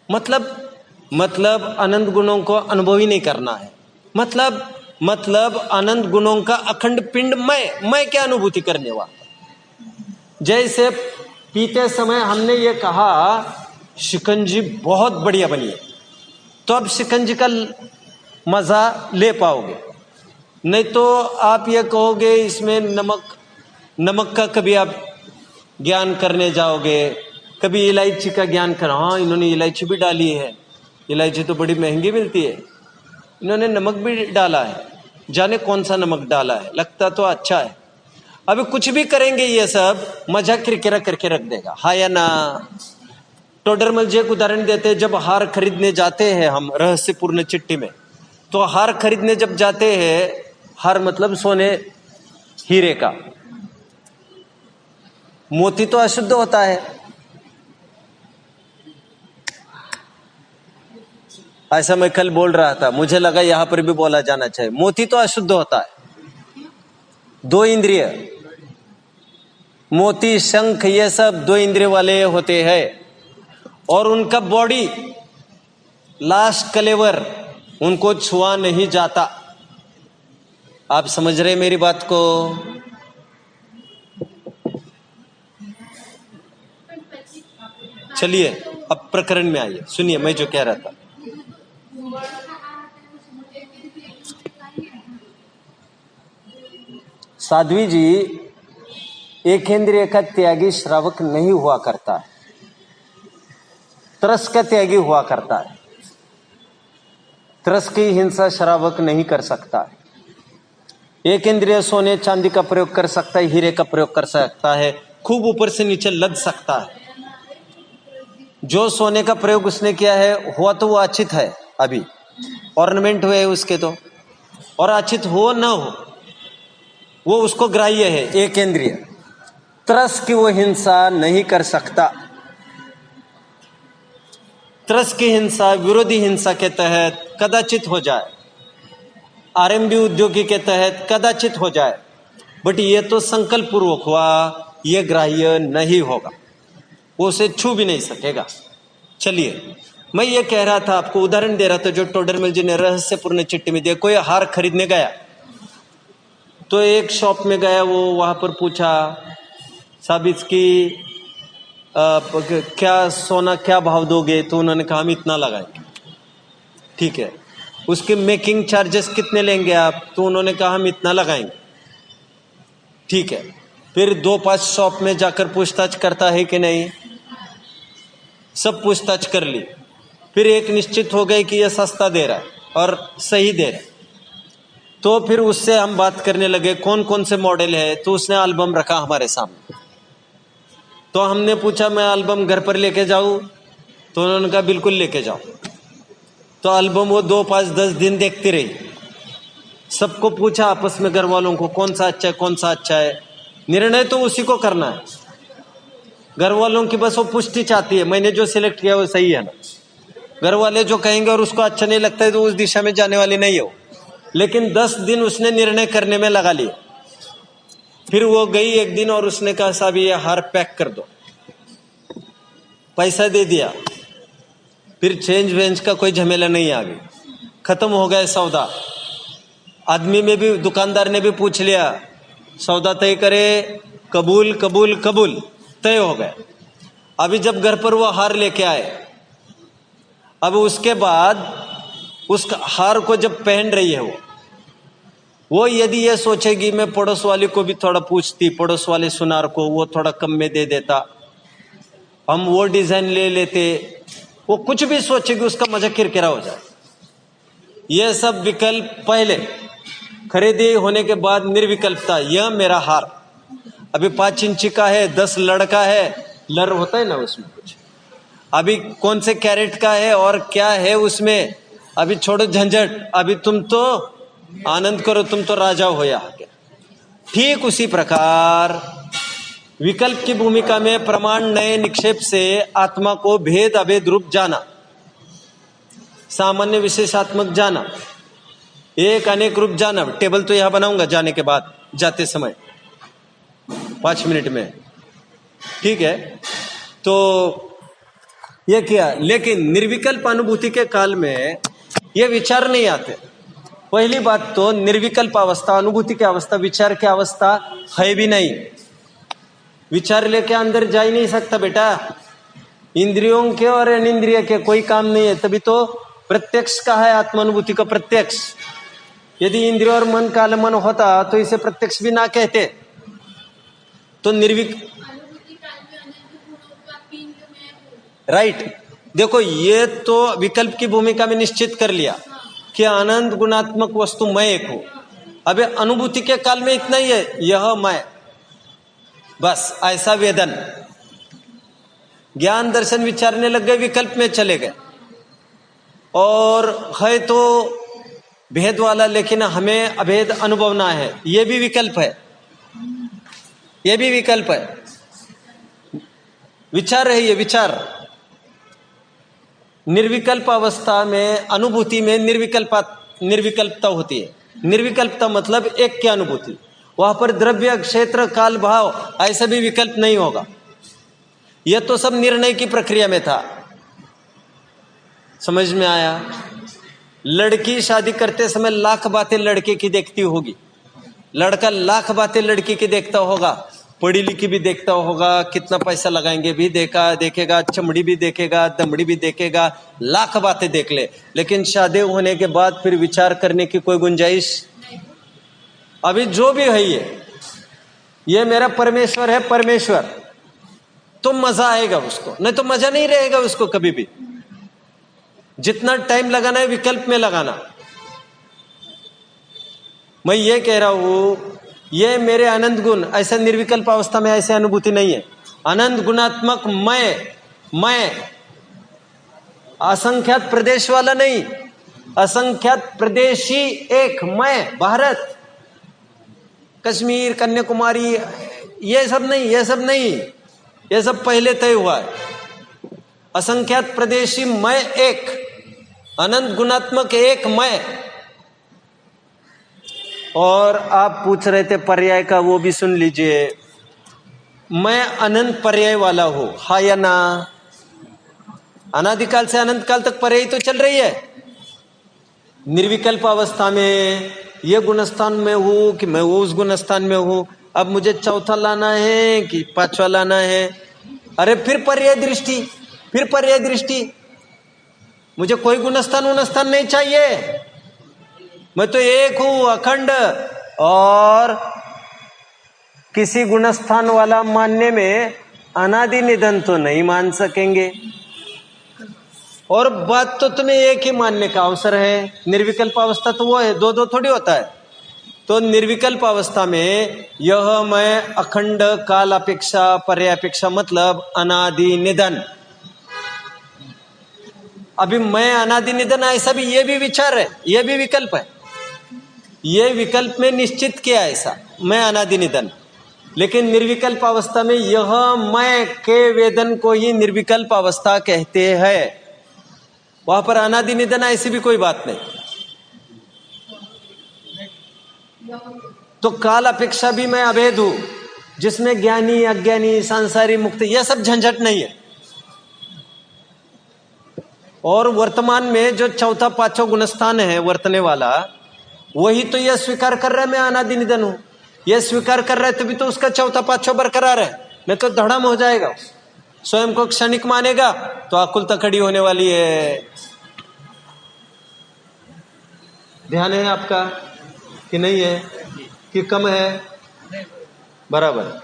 मतलब अनंत गुणों को अनुभव ही नहीं करना है। मतलब अनंत गुणों का अखंड पिंड मैं क्या अनुभूति करने वाला। जैसे पीते समय हमने ये कहा शिकंजी बहुत बढ़िया बनी है, तो अब शिकंजी का मजा ले पाओगे, नहीं तो आप ये कहोगे इसमें नमक का कभी आप ज्ञान करने जाओगे, कभी इलायची का ज्ञान कर, हाँ इन्होंने इलायची भी डाली है, इलायची तो बड़ी महंगी मिलती है, इन्होंने नमक भी डाला है, जाने कौन सा नमक डाला है, लगता तो अच्छा है। अभी कुछ भी करेंगे ये सब मजा किरकिरा करके रख देगा, हाँ या ना? टोडरमल जी एक उदाहरण देते हैं, जब हार खरीदने जाते हैं हम रहस्यपूर्ण चिट्ठी में, तो हार खरीदने जब जाते हैं, हार मतलब सोने हीरे का, मोती तो अशुद्ध होता है, ऐसा मैं कल बोल रहा था, मुझे लगा यहां पर भी बोला जाना चाहिए। मोती तो अशुद्ध होता है। दो इंद्रिय, मोती, शंख, ये सब दो इंद्रिय वाले होते हैं, और उनका बॉडी लास्ट कलेवर उनको छुआ नहीं जाता। आप समझ रहे मेरी बात को? चलिए अब प्रकरण में आइए, सुनिए मैं जो कह रहा था। साध्वी जी, एक इंद्रिय का त्यागी श्रावक नहीं हुआ करता है, तरस का त्यागी हुआ करता है। तरस की हिंसा श्रावक नहीं कर सकता है। एक इंद्रिय सोने चांदी का प्रयोग कर सकता है, हीरे का प्रयोग कर सकता है, खूब ऊपर से नीचे लद सकता है। जो सोने का प्रयोग उसने किया है हुआ तो वो अच्छित है, अभी ऑर्नामेंट हुए उसके तो, और अच्छित हो ना हो वो उसको ग्राह्य है। एक इंद्रिय तरस की वो हिंसा नहीं कर सकता। तरस की हिंसा विरोधी हिंसा के तहत कदाचित हो जाए, आरएमबी उद्योगी के तहत कदाचित हो जाए, बट ये तो संकल्प पूर्वक हुआ, ये ग्राह्य नहीं होगा, वो उसे छू भी नहीं सकेगा। चलिए मैं ये कह रहा था, आपको उदाहरण दे रहा था जो टोडरमल जी ने रहस्यपूर्ण चिट्ठी में दिया। कोई हार खरीदने गया, तो एक शॉप में गया वो, वहां पर पूछा साहब इसकी क्या सोना क्या भाव दोगे? तो उन्होंने कहा हम इतना लगाएंगे। ठीक है, उसके मेकिंग चार्जेस कितने लेंगे आप? तो उन्होंने कहा हम इतना लगाएंगे। ठीक है, फिर 2-5 शॉप में जाकर पूछताछ करता है कि नहीं, सब पूछताछ कर ली। फिर एक निश्चित हो गई कि यह सस्ता दे रहा है और सही दे रहा है। तो फिर उससे हम बात करने लगे कौन कौन से मॉडल है। तो उसने एल्बम रखा हमारे सामने। तो हमने पूछा मैं एल्बम घर पर लेके जाऊं? तो उन्होंने कहा बिल्कुल लेके जाओ। तो एल्बम वो 2-5-10 दिन देखती रही। सबको पूछा आपस में घर वालों को कौन सा अच्छा है, कौन सा अच्छा है। निर्णय तो उसी को करना है। घर वालों की बस वो पुष्टि चाहती है, मैंने जो सिलेक्ट किया वो सही है ना। घर वाले जो कहेंगे और उसको अच्छा नहीं लगता है तो उस दिशा में जाने वाली नहीं हो। लेकिन 10 दिन उसने निर्णय करने में लगा लिया। फिर वो गई एक दिन और उसने कहा साहब ये हार पैक कर दो। पैसा दे दिया। फिर चेंज वेंज का कोई झमेला नहीं आ गई, खत्म हो गया सौदा। आदमी में भी, दुकानदार ने भी पूछ लिया, सौदा तय करे, कबूल कबूल कबूल, तय हो गया। अभी जब घर पर वो हार लेके आए, अब उसके बाद उस हार को जब पहन रही है वो यदि ये सोचेगी मैं पड़ोस वाली को भी थोड़ा पूछती, पड़ोस वाले सुनार को, वो थोड़ा कम में दे देता, हम वो डिजाइन ले लेते, वो कुछ भी सोचेगी, उसका मजा किरकिरा हो जाए। यह सब विकल्प पहले, खरीदी होने के बाद निर्विकल्पता। यह मेरा हार अभी 5 इंची का है, 10 लड़ का है, लड़ होता है ना उसमें कुछ, अभी कौन से कैरेट का है और क्या है उसमें, अभी छोड़ो झंझट, अभी तुम तो आनंद करो, तुम तो राजा हो यहाँ के। ठीक उसी प्रकार विकल्प की भूमिका में प्रमाण नए निक्षेप से आत्मा को भेद अभेद रूप जाना, सामान्य विशेषात्मक जाना, एक अनेक रूप जाना। टेबल तो यहां बनाऊंगा जाने के बाद, जाते समय 5 मिनट में। ठीक है, तो यह किया। लेकिन निर्विकल्प अनुभूति के काल में यह विचार नहीं आते। पहली बात तो निर्विकल्प अवस्था, अनुभूति की अवस्था, विचार की अवस्था है भी नहीं। विचार लेके अंदर जा ही नहीं सकता बेटा। इंद्रियों के और अनिंद्रिय के कोई काम नहीं है। तभी तो प्रत्यक्ष का है आत्मानुभूति का प्रत्यक्ष। यदि इंद्रिय और मन का आलम्बन होता तो इसे प्रत्यक्ष भी ना कहते। तो राइट। देखो ये तो विकल्प की भूमिका में निश्चित कर लिया कि आनंद गुणात्मक वस्तु मैं एक हूं। अबे अनुभूति के काल में इतना ही है, यह मैं, बस ऐसा वेदन। ज्ञान दर्शन विचारने लग गए, विकल्प में चले गए, और है तो भेद वाला, लेकिन हमें अभेद अनुभवना है, यह भी विकल्प है, यह भी विकल्प है। विचार है ये विचार। निर्विकल्प अवस्था में, अनुभूति में निर्विकल्पता होती है। निर्विकल्पता मतलब एक की अनुभूति। वहां पर द्रव्य, क्षेत्र, काल, भाव ऐसा भी विकल्प नहीं होगा। यह तो सब निर्णय की प्रक्रिया में था। समझ में आया? लड़की शादी करते समय लाख बातें लड़के की देखती होगी, लड़का लाख बातें लड़की की देखता होगा, पढ़ी लिखी भी देखता होगा, कितना पैसा लगाएंगे भी देखेगा, चमड़ी भी देखेगा, दमड़ी भी देखेगा, लाख बातें देख ले, लेकिन शादी होने के बाद फिर विचार करने की कोई गुंजाइश। अभी जो भी है ये मेरा परमेश्वर है, परमेश्वर, तो मजा आएगा उसको, नहीं तो मजा नहीं रहेगा उसको कभी भी। जितना टाइम लगाना है विकल्प में लगाना। मैं ये कह रहा हूं, ये मेरे आनंद गुण, ऐसा निर्विकल्प अवस्था में ऐसे अनुभूति नहीं है। आनंद गुणात्मक मैं असंख्यात प्रदेश वाला नहीं, असंख्यात प्रदेशी एक मैं, भारत, कश्मीर, कन्याकुमारी, ये सब नहीं, ये सब पहले तय हुआ है। असंख्यात प्रदेशी मैं एक, अनंत गुणात्मक एक मैं। और आप पूछ रहे थे पर्याय का, वो भी सुन लीजिए। मैं अनंत पर्याय वाला हूं, हा या ना? अनादिकाल से अनंत काल तक पर्याय तो चल रही है। निर्विकल्प अवस्था में ये गुणस्थान में हूं कि मैं वो उस गुणस्थान में हूं, अब मुझे चौथा लाना है कि पांचवा लाना है। अरे फिर पर्याय दृष्टि, फिर पर्याय दृष्टि। मुझे कोई गुणस्थान उनस्थान नहीं चाहिए, मैं तो एक हूं अखंड। और किसी गुणस्थान वाला मानने में अनादि निधन तो नहीं मान सकेंगे। और बात तो तुम्हें एक ही मानने का अवसर है, निर्विकल्प अवस्था तो वो है, दो दो थोड़ी होता है। तो निर्विकल्प अवस्था में यह मैं अखंड काल अपेक्षा पर्यापेक्षा मतलब अनादि निधन। अभी मैं अनादि निधन ऐसा भी ये भी विचार है, ये भी विकल्प है, ये विकल्प में निश्चित किया ऐसा मैं अनादि निधन। लेकिन निर्विकल्प अवस्था में यह मैं के वेदन को ही निर्विकल्प अवस्था कहते हैं। वहां पर अनादि निधन ऐसी भी कोई बात नहीं। तो काल अपेक्षा भी मैं अभेद हूं, जिसमें ज्ञानी अज्ञानी सांसारी मुक्त यह सब झंझट नहीं है। और वर्तमान में जो चौथा पांचवा गुणस्थान है वर्तने वाला, वही तो यह स्वीकार कर रहा है मैं अनादि निधन हूं। यह स्वीकार कर रहा है तभी तो उसका चौथा पांचवा बरकरार है, नहीं तो धड़म हो जाएगा। स्वयं को क्षणिक मानेगा तो आकुलता खड़ी होने वाली है। ध्यान है आपका कि नहीं है कि कम है? बराबर।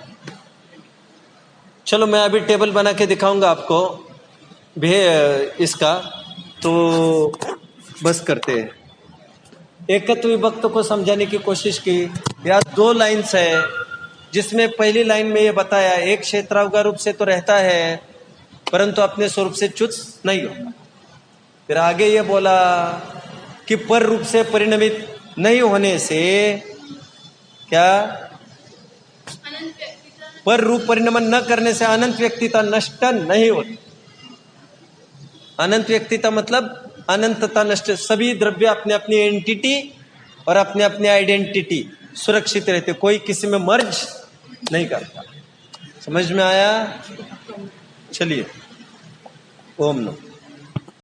चलो मैं अभी टेबल बना के दिखाऊंगा आपको इसका, तो बस करते हैं। एकत्व विभक्त को समझाने की कोशिश की। या दो लाइन्स है, जिसमें पहली लाइन में ये बताया एक क्षेत्रावगा रूप से तो रहता है परंतु अपने स्वरूप से च्युत नहीं होता। फिर आगे ये बोला कि पर रूप से परिणमित नहीं होने से क्या, पर रूप परिणमन न करने से अनंत व्यक्तिता नष्ट नहीं होती। अनंत व्यक्तिता मतलब अनंतता नष्ट, सभी द्रव्य अपने अपनी एंटिटी और अपने अपने आइडेंटिटी सुरक्षित रहते, कोई किसी में मर्ज नहीं करता। समझ में आया? चलिए, ओम नमः।